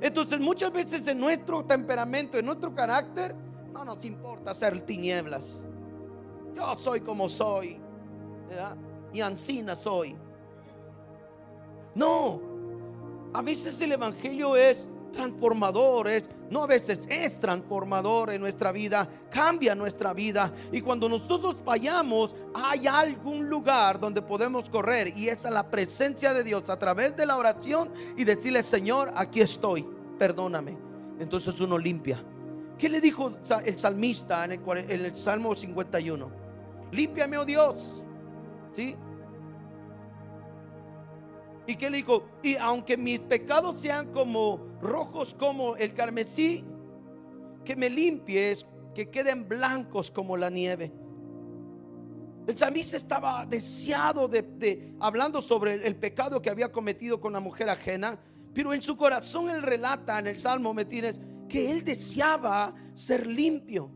Entonces muchas veces en nuestro temperamento, en nuestro carácter, no nos importa ser tinieblas. Yo soy como soy, ¿verdad? Y ansina soy. No, a veces el evangelio es transformador, no a veces es transformador en nuestra vida, cambia nuestra vida. Y cuando nosotros fallamos, hay algún lugar donde podemos correr, y esa es la presencia de Dios a través de la oración, y decirle: Señor, aquí estoy, perdóname. Entonces uno limpia. ¿Qué le dijo el salmista en el Salmo 51? Límpiame, oh Dios, ¿sí? ¿Y qué le dijo? Y aunque mis pecados sean como rojos como el carmesí, que me limpies, que queden blancos como la nieve. El salmista estaba deseado hablando sobre el pecado que había cometido con la mujer ajena, pero en su corazón él relata en el Salmo, que él deseaba ser limpio.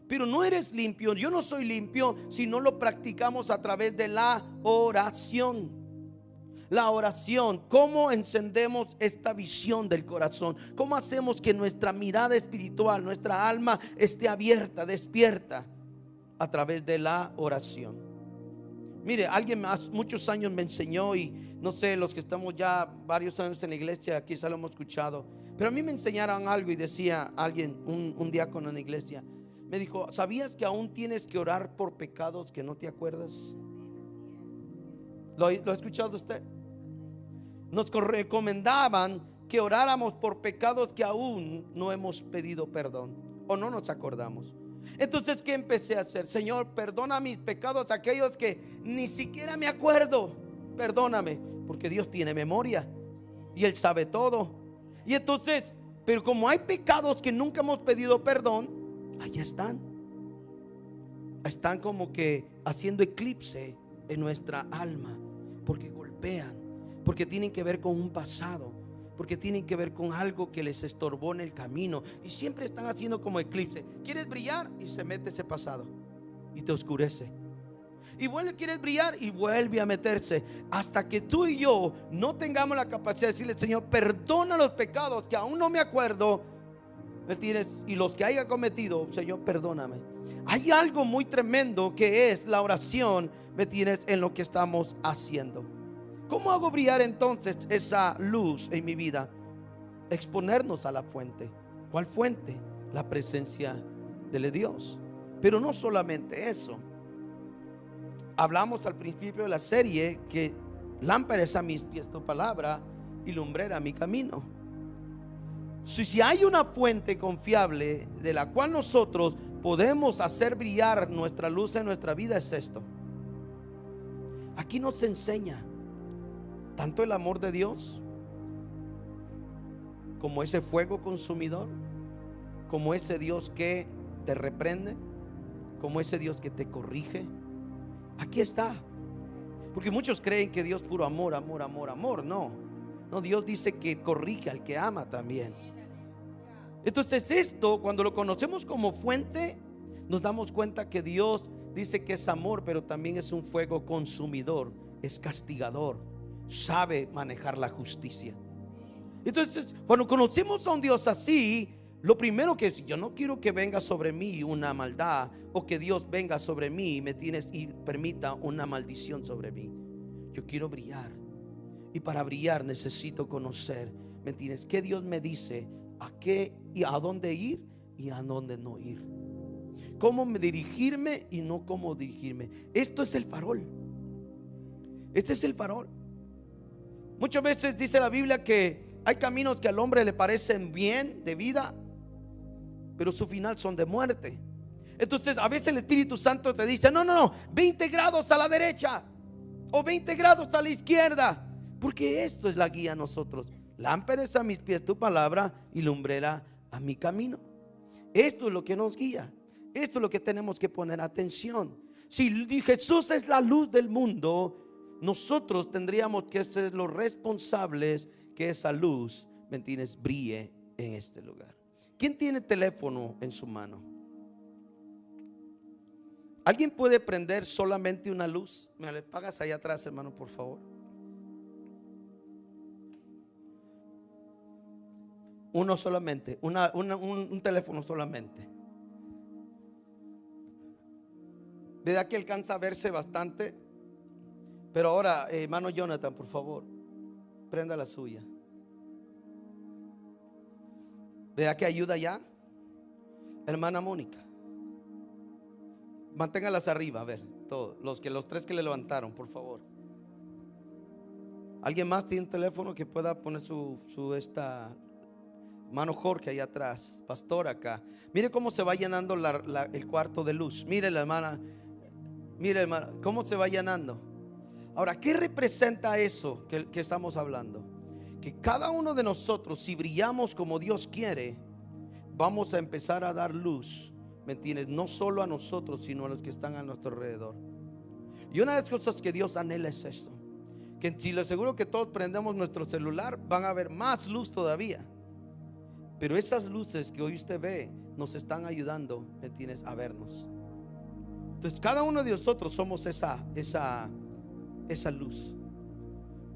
Pero no eres limpio, yo no soy limpio si no lo practicamos a través de la oración. La oración, ¿cómo encendemos esta visión del corazón? ¿Cómo hacemos que nuestra mirada espiritual, nuestra alma esté abierta, despierta? A través de la oración. Mire, alguien más muchos años me enseñó, y no sé, los que estamos ya varios años en la iglesia, quizá lo hemos escuchado, pero a mí me enseñaron algo, y decía alguien, un diácono en la iglesia, me dijo: ¿sabías que aún tienes que orar por pecados que no te acuerdas? ¿Lo ha escuchado usted? Nos recomendaban que oráramos por pecados que aún no hemos pedido perdón o no nos acordamos. Entonces, ¿qué empecé a hacer? Señor, perdona mis pecados, aquellos que ni siquiera me acuerdo. Perdóname, porque Dios tiene memoria y Él sabe todo. Y entonces, pero como hay pecados que nunca hemos pedido perdón, ahí están como que haciendo eclipse en nuestra alma, porque golpean, porque tienen que ver con un pasado, porque tienen que ver con algo que les estorbó en el camino, y siempre están haciendo como eclipse. Quieres brillar y se mete ese pasado y te oscurece, y quieres brillar y vuelve a meterse, hasta que tú y yo no tengamos la capacidad de decirle: Señor, perdona los pecados que aún no me acuerdo, ¿me tienes? Y los que haya cometido, Señor, perdóname. Hay algo muy tremendo que es la oración, ¿me tienes? En lo que estamos haciendo. ¿Cómo hago brillar entonces esa luz en mi vida? Exponernos a la fuente. ¿Cuál fuente? La presencia de Dios. Pero no solamente eso. Hablamos al principio de la serie que lámpara es a mis pies tu palabra y lumbrera mi camino. Si hay una fuente confiable de la cual nosotros podemos hacer brillar nuestra luz en nuestra vida, es esto. Aquí nos enseña tanto el amor de Dios, como ese fuego consumidor, como ese Dios que te reprende, como ese Dios que te corrige. Aquí está. Porque muchos creen que Dios puro amor, amor, amor, amor. No, Dios dice que corrige al que ama también. Entonces esto, cuando lo conocemos como fuente, nos damos cuenta que Dios dice que es amor, pero también es un fuego consumidor, es castigador, sabe manejar la justicia. Entonces, cuando conocemos a un Dios así, lo primero que es: yo no quiero que venga sobre mí una maldad, o que Dios venga sobre mí y permita una maldición sobre mí. Yo quiero brillar, y para brillar necesito conocer, ¿me entiendes? ¿Qué Dios me dice? ¿A qué y a dónde ir y a dónde no ir? ¿Cómo dirigirme y no cómo dirigirme? Esto es el farol. Este es el farol. Muchas veces dice la Biblia que hay caminos que al hombre le parecen bien de vida, pero su final son de muerte. Entonces a veces el Espíritu Santo te dice: no, 20 grados a la derecha o 20 grados a la izquierda, porque esto es la guía a nosotros. Lámpara es a mis pies tu palabra y lumbrera a mi camino. Esto es lo que nos guía. Esto es lo que tenemos que poner atención. Si Jesús es la luz del mundo, nosotros tendríamos que ser los responsables que esa luz, ¿me entiendes?, brille en este lugar. ¿Quién tiene teléfono en su mano? ¿Alguien puede prender solamente una luz? Me le pagas allá atrás, hermano, por favor. Uno solamente, un teléfono solamente. ¿Verdad que alcanza a verse bastante? Pero ahora, hermano Jonathan, por favor, prenda la suya. ¿Verdad que ayuda ya? Hermana Mónica, manténgalas arriba, a ver, todos, los tres que le levantaron, por favor. ¿Alguien más tiene un teléfono que pueda poner su hermano Jorge allá atrás, pastor acá? Mire cómo se va llenando el cuarto de luz. Mire la hermana, cómo se va llenando. Ahora, ¿qué representa eso que estamos hablando? Que cada uno de nosotros, si brillamos como Dios quiere, vamos a empezar a dar luz, ¿me entiendes? No solo a nosotros, sino a los que están a nuestro alrededor. Y una de las cosas que Dios anhela es eso, que si le aseguro que todos prendemos nuestro celular, van a ver más luz todavía. Pero esas luces que hoy usted ve nos están ayudando, ¿me entiendes?, a vernos. Entonces cada uno de nosotros somos esa luz.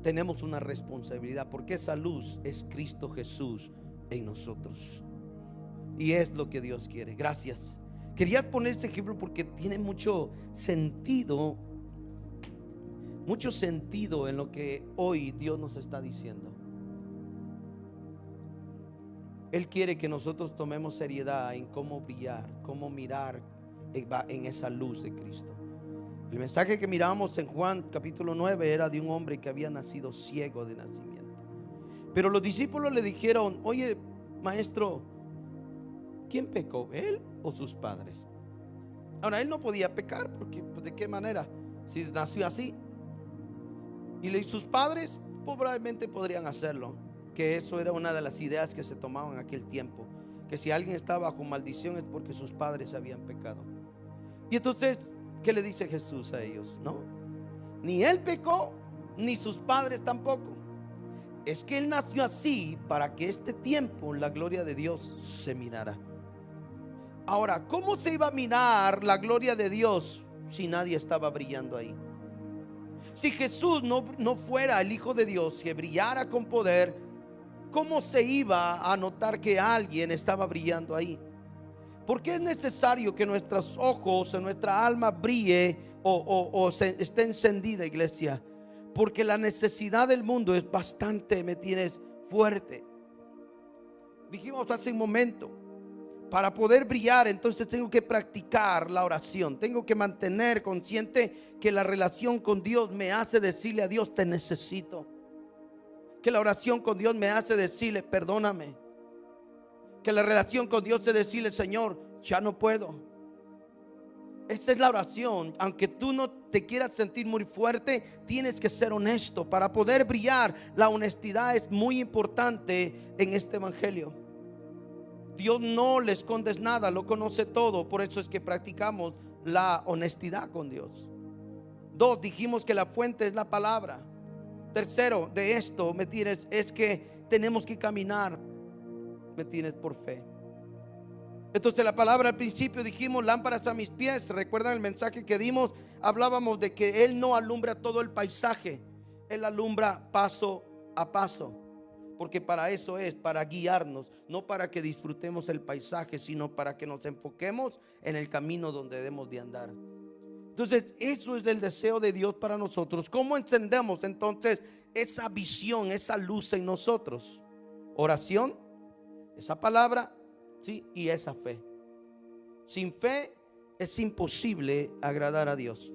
Tenemos una responsabilidad, porque esa luz es Cristo Jesús en nosotros, y es lo que Dios quiere. Gracias. Quería poner este ejemplo porque tiene mucho sentido en lo que hoy Dios nos está diciendo. Él quiere que nosotros tomemos seriedad en cómo brillar, cómo mirar en esa luz de Cristo. El mensaje que miramos en Juan capítulo 9 era de un hombre que había nacido ciego de nacimiento. Pero los discípulos le dijeron: oye, maestro, ¿quién pecó, él o sus padres? Ahora, él no podía pecar porque, pues, ¿de qué manera? Si nació así. Y sus padres probablemente podrían hacerlo, que eso era una de las ideas que se tomaban en aquel tiempo, que si alguien estaba bajo maldición es porque sus padres habían pecado. Y entonces, ¿qué le dice Jesús a ellos? No, ni él pecó, ni sus padres tampoco. Es que él nació así para que este tiempo la gloria de Dios se mirara. Ahora, ¿cómo se iba a mirar la gloria de Dios si nadie estaba brillando ahí? Si Jesús no fuera el Hijo de Dios, que brillara con poder, ¿cómo se iba a notar que alguien estaba brillando ahí? Porque es necesario que nuestros ojos, nuestra alma brille o esté encendida, iglesia. Porque la necesidad del mundo es bastante, ¿me tienes?, fuerte. Dijimos hace un momento, para poder brillar, entonces tengo que practicar la oración. Tengo que mantener consciente que la relación con Dios me hace decirle a Dios: te necesito. Que la oración con Dios me hace decirle: perdóname. Que la relación con Dios es decirle: Señor, ya no puedo. Esa es la oración. Aunque tú no te quieras sentir muy fuerte, tienes que ser honesto. Para poder brillar, la honestidad es muy importante en este evangelio. Dios no le escondes nada, lo conoce todo. Por eso es que practicamos la honestidad con Dios. 2, dijimos que la fuente es la palabra. Tercero de esto, ¿me tienes?, es que tenemos que caminar, ¿me tienes?, por fe. Entonces la palabra al principio dijimos: lámparas a mis pies. ¿Recuerdan el mensaje que dimos? Hablábamos de que Él no alumbra todo el paisaje, Él alumbra paso a paso. Porque para eso es, para guiarnos, no para que disfrutemos el paisaje, sino para que nos enfoquemos en el camino donde debemos de andar. Entonces, eso es el deseo de Dios para nosotros. ¿Cómo encendemos entonces esa visión, esa luz en nosotros? Oración, esa palabra, sí, y esa fe. Sin fe es imposible agradar a Dios.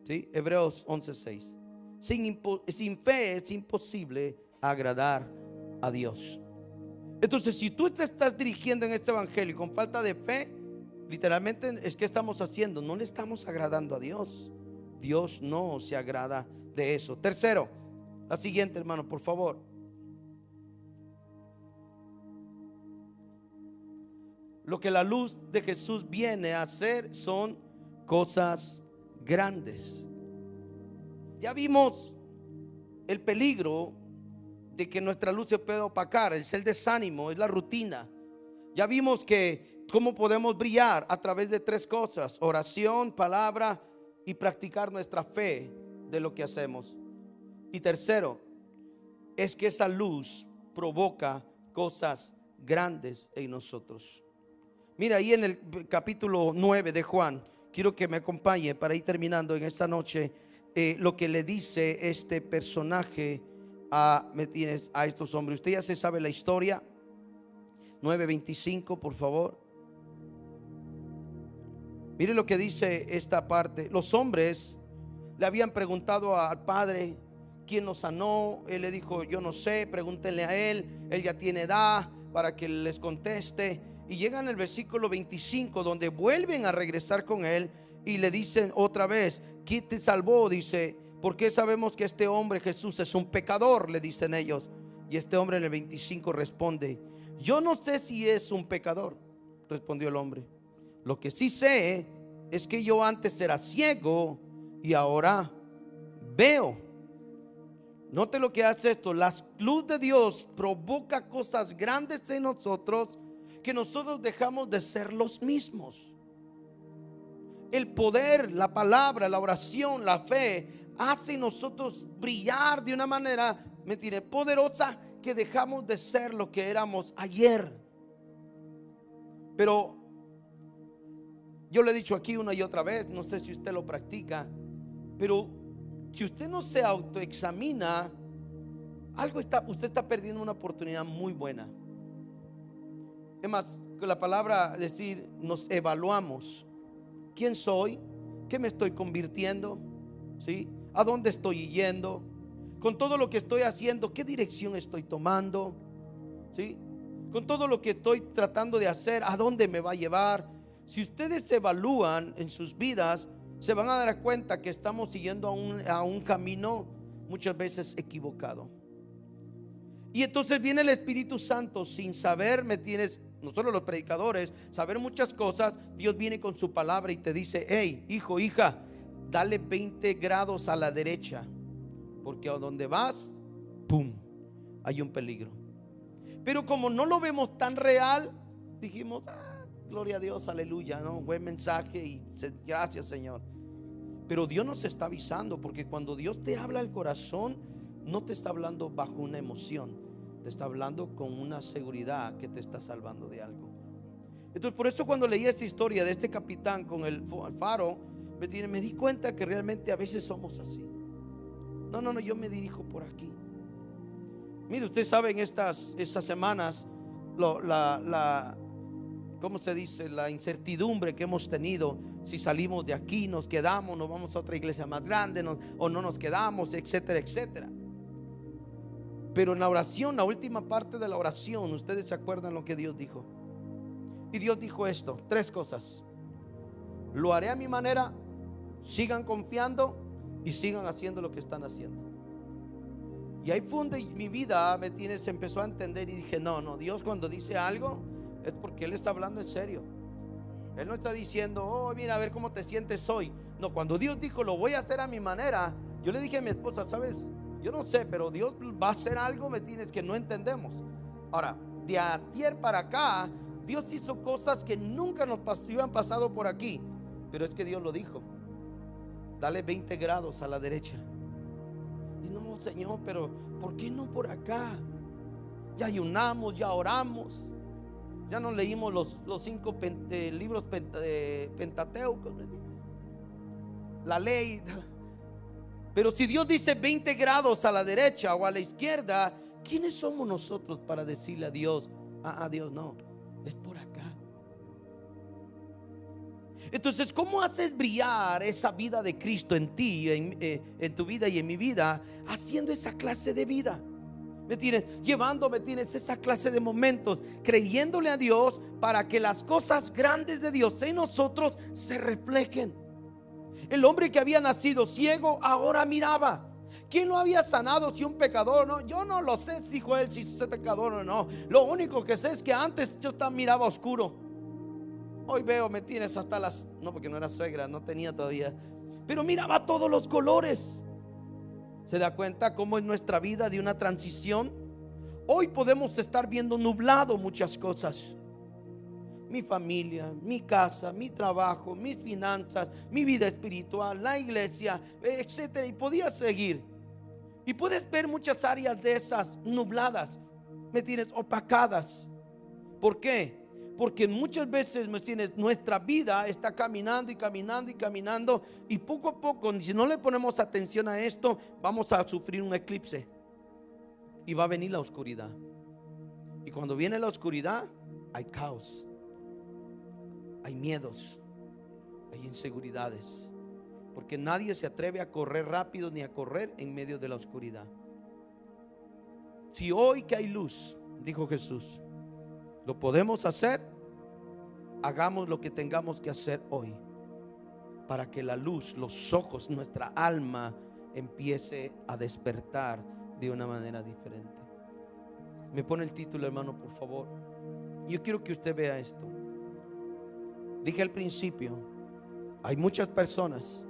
¿Sí? Hebreos 11:6. Sin fe es imposible agradar a Dios. Entonces, si tú te estás dirigiendo en este evangelio con falta de fe, literalmente es que estamos haciendo, no le estamos agradando a Dios. Dios no se agrada de eso. Tercero, la siguiente, hermano, por favor. Lo que la luz de Jesús viene a hacer son cosas grandes. Ya vimos el peligro de que nuestra luz se pueda opacar, es el desánimo, es la rutina. Ya vimos que cómo podemos brillar a través de 3 cosas: oración, palabra y practicar nuestra fe de lo que hacemos. Y tercero, es que esa luz provoca cosas grandes en nosotros. Mira, ahí en el capítulo 9 de Juan, quiero que me acompañe para ir terminando en esta noche, lo que le dice este personaje a estos hombres. Usted ya se sabe la historia. 9:25, por favor. Mire lo que dice esta parte. Los hombres le habían preguntado al padre: ¿quién nos sanó? Él le dijo: yo no sé, pregúntenle a él ya tiene edad para que les conteste. Y llegan al versículo 25, donde vuelven a regresar con él y le dicen otra vez: ¿quién te salvó? Dice: porque sabemos que este hombre Jesús es un pecador, le dicen ellos. Y este hombre en el 25 responde: yo no sé si es un pecador, respondió el hombre. Lo que sí sé es que yo antes era ciego y ahora veo. Note lo que hace esto: la luz de Dios provoca cosas grandes en nosotros, que nosotros dejamos de ser los mismos. El poder, la palabra, la oración, la fe hace en nosotros brillar de una manera, poderosa, que dejamos de ser lo que éramos ayer. Pero yo le he dicho aquí una y otra vez, no sé si usted lo practica, pero si usted no se autoexamina, usted está perdiendo una oportunidad muy buena. Es más, con la palabra decir, nos evaluamos. ¿Quién soy? ¿Qué me estoy convirtiendo? ¿Sí? ¿A dónde estoy yendo? con todo lo que estoy haciendo, ¿qué dirección estoy tomando? ¿Sí? Con todo lo que estoy tratando de hacer, ¿a dónde me va a llevar? Si ustedes se evalúan en sus vidas, se van a dar cuenta que estamos siguiendo a un camino muchas veces equivocado. Y entonces viene el Espíritu Santo sin saber, nosotros los predicadores, saber muchas cosas. Dios viene con su palabra y te dice: hey, hijo, hija, dale 20 grados a la derecha, porque a donde vas, pum, hay un peligro. Pero como no lo vemos tan real, dijimos: gloria a Dios, aleluya, ¿no? Buen mensaje y gracias, Señor. Pero Dios nos está avisando, porque cuando Dios te habla al corazón, no te está hablando bajo una emoción, te está hablando con una seguridad que te está salvando de algo. Entonces, por eso cuando leí esta historia de este capitán con el faro, me di cuenta que realmente a veces somos así. No, yo me dirijo por aquí. Mire, usted sabe, en estas semanas ¿cómo se dice? La incertidumbre que hemos tenido, si salimos de aquí, nos quedamos, nos vamos a otra iglesia más grande, o no nos quedamos, etcétera, etcétera. Pero en la oración, la última parte de la oración, ustedes se acuerdan lo que Dios dijo. Y Dios dijo esto, 3 cosas: lo haré a mi manera, sigan confiando y sigan haciendo lo que están haciendo. Y ahí fue donde mi vida se empezó a entender, y dije: no, Dios cuando dice algo es porque Él está hablando en serio. Él no está diciendo: oh, mira, a ver cómo te sientes hoy. No, cuando Dios dijo: lo voy a hacer a mi manera, yo le dije a mi esposa: sabes, yo no sé, pero Dios va a hacer algo, que no entendemos. Ahora, de ayer para acá, Dios hizo cosas que nunca nos habían pasado por aquí. Pero es que Dios lo dijo: dale 20 grados a la derecha. Y no, Señor, pero ¿por qué no por acá? Ya ayunamos, ya oramos, ya nos leímos los 5 libros pentateucos, la ley. Pero si Dios dice 20 grados a la derecha o a la izquierda, ¿quiénes somos nosotros para decirle a Dios: Dios, no, es por acá? Entonces, ¿cómo haces brillar esa vida de Cristo en ti, en tu vida y en mi vida? Haciendo esa clase de vida. ¿Me tienes? Esa clase de momentos, creyéndole a Dios para que las cosas grandes de Dios en nosotros se reflejen. El hombre que había nacido ciego ahora miraba. ¿Quién lo había sanado? Si un pecador, no, yo no lo sé, dijo él, si es pecador o no. Lo único que sé es que antes yo miraba oscuro. Hoy veo, me tienes hasta no, porque no era suegra, no tenía todavía, pero miraba todos los colores. ¿Se da cuenta cómo es nuestra vida de una transición? Hoy podemos estar viendo nublado muchas cosas. Mi familia, mi casa, mi trabajo, mis finanzas, mi vida espiritual, la iglesia, etcétera. Y podía seguir. Y puedes ver muchas áreas de esas nubladas, ¿me tienes? Opacadas. ¿Por qué? Porque muchas veces, ¿me tienes? Nuestra vida está caminando y caminando y caminando, y poco a poco, si no le ponemos atención a esto, vamos a sufrir un eclipse y va a venir la oscuridad. Y cuando viene la oscuridad, hay caos, hay miedos, hay inseguridades, porque nadie se atreve a correr rápido ni a correr en medio de la oscuridad. Si hoy que hay luz, dijo Jesús, lo podemos hacer, hagamos lo que tengamos que hacer hoy para que la luz, los ojos, nuestra alma empiece a despertar de una manera diferente. Me pone el título, hermano, por favor. Yo quiero que usted vea esto. Dije al principio, hay muchas personas,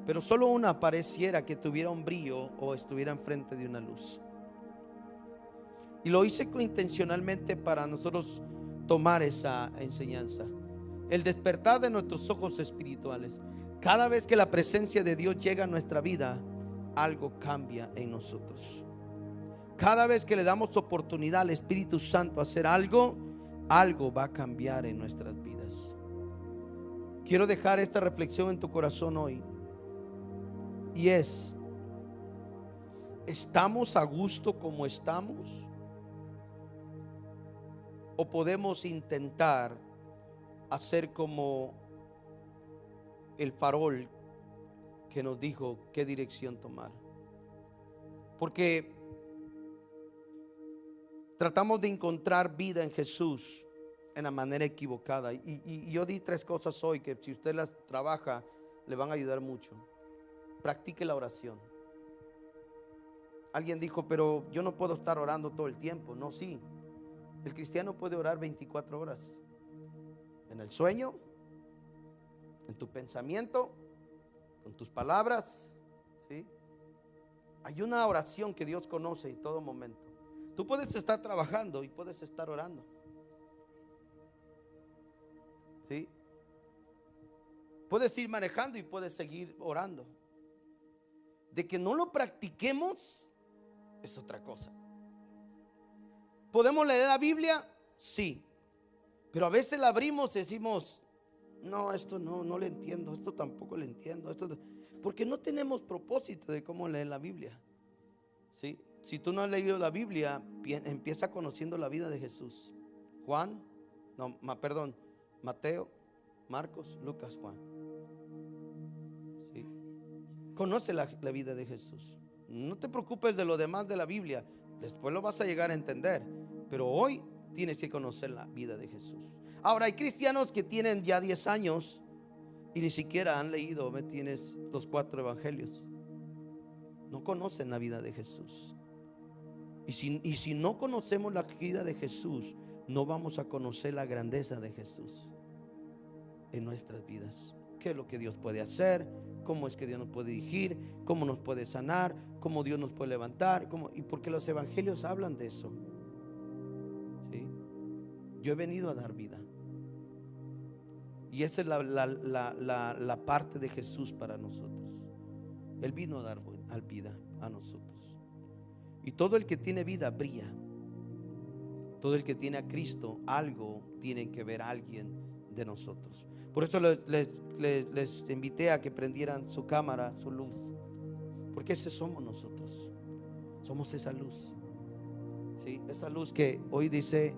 pero solo una pareciera que tuviera un brillo o estuviera enfrente de una luz. Y lo hice intencionalmente para nosotros tomar esa enseñanza. El despertar de nuestros ojos espirituales. Cada vez que la presencia de Dios llega a nuestra vida, algo cambia en nosotros. Cada vez que le damos oportunidad al Espíritu Santo a hacer algo, algo va a cambiar en nuestras vidas. Quiero dejar esta reflexión en tu corazón hoy. Y es: ¿estamos a gusto como estamos? ¿O podemos intentar hacer como el farol que nos dijo qué dirección tomar? Porque tratamos de encontrar vida en Jesús en la manera equivocada. Y yo di 3 cosas hoy que si usted las trabaja le van a ayudar mucho. Practique la oración. Alguien dijo, pero yo no puedo estar orando todo el tiempo. No, sí. El cristiano puede orar 24 horas. En el sueño, en tu pensamiento, con tus palabras, ¿sí? Hay una oración que Dios conoce en todo momento. Tú puedes estar trabajando y puedes estar orando, ¿sí? Puedes ir manejando y puedes seguir orando. De que no lo practiquemos es otra cosa. ¿Podemos leer la Biblia? Sí. Pero a veces la abrimos y decimos, no, esto no lo entiendo, esto tampoco lo entiendo, porque no tenemos propósito de cómo leer la Biblia, ¿sí? Si tú no has leído la Biblia, empieza conociendo la vida de Jesús. Mateo, Marcos, Lucas, Juan, ¿sí? Conoce la vida de Jesús. No te preocupes de lo demás de la Biblia, después lo vas a llegar a entender, pero hoy tienes que conocer la vida de Jesús. Ahora hay cristianos que tienen ya 10 años y ni siquiera han leído, ¿me tienes? Los 4 evangelios. No conocen la vida de Jesús. Y si no conocemos la vida de Jesús, no vamos a conocer la grandeza de Jesús en nuestras vidas. ¿Qué es lo que Dios puede hacer? ¿Cómo es que Dios nos puede dirigir? ¿Cómo nos puede sanar? ¿Cómo Dios nos puede levantar? Y porque los evangelios hablan de eso. ¿Sí? Yo he venido a dar vida. Y esa es la parte de Jesús para nosotros. Él vino a dar vida a nosotros. Y todo el que tiene vida brilla. Todo el que tiene a Cristo, algo tiene que ver alguien de nosotros. Por eso les invité a que prendieran su cámara, su luz. Porque ese somos nosotros. Somos esa luz. ¿Sí? Esa luz que hoy dice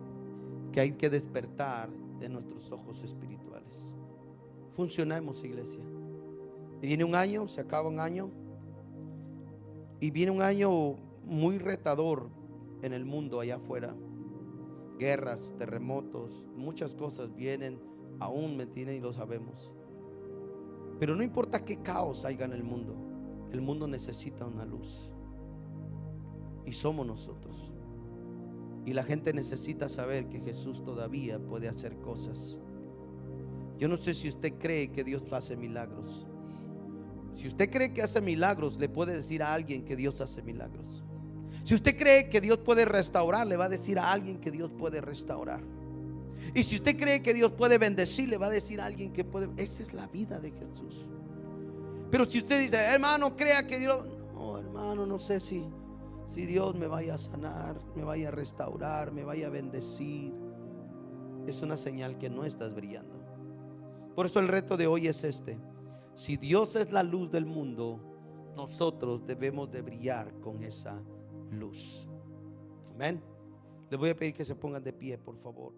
que hay que despertar de nuestros ojos espirituales. Funcionemos, iglesia. Y viene un año, se acaba un año, y viene un año muy retador en el mundo allá afuera. Guerras, terremotos, muchas cosas vienen, aún me tienen y lo sabemos. Pero no importa qué caos haya en el mundo necesita una luz. Y somos nosotros. Y la gente necesita saber que Jesús todavía puede hacer cosas. Yo no sé si usted cree que Dios hace milagros. Si usted cree que hace milagros, le puede decir a alguien que Dios hace milagros. Si usted cree que Dios puede restaurar, le va a decir a alguien que Dios puede restaurar. Y si usted cree que Dios puede bendecir, le va a decir a alguien que puede. Esa es la vida de Jesús. Pero si usted dice, hermano, crea que Dios, no, hermano, no sé si Dios me vaya a sanar, me vaya a restaurar, me vaya a bendecir, es una señal que no estás brillando. Por eso el reto de hoy es este: si Dios es la luz del mundo, nosotros debemos de brillar con esa luz. Amén. Les voy a pedir que se pongan de pie, por favor.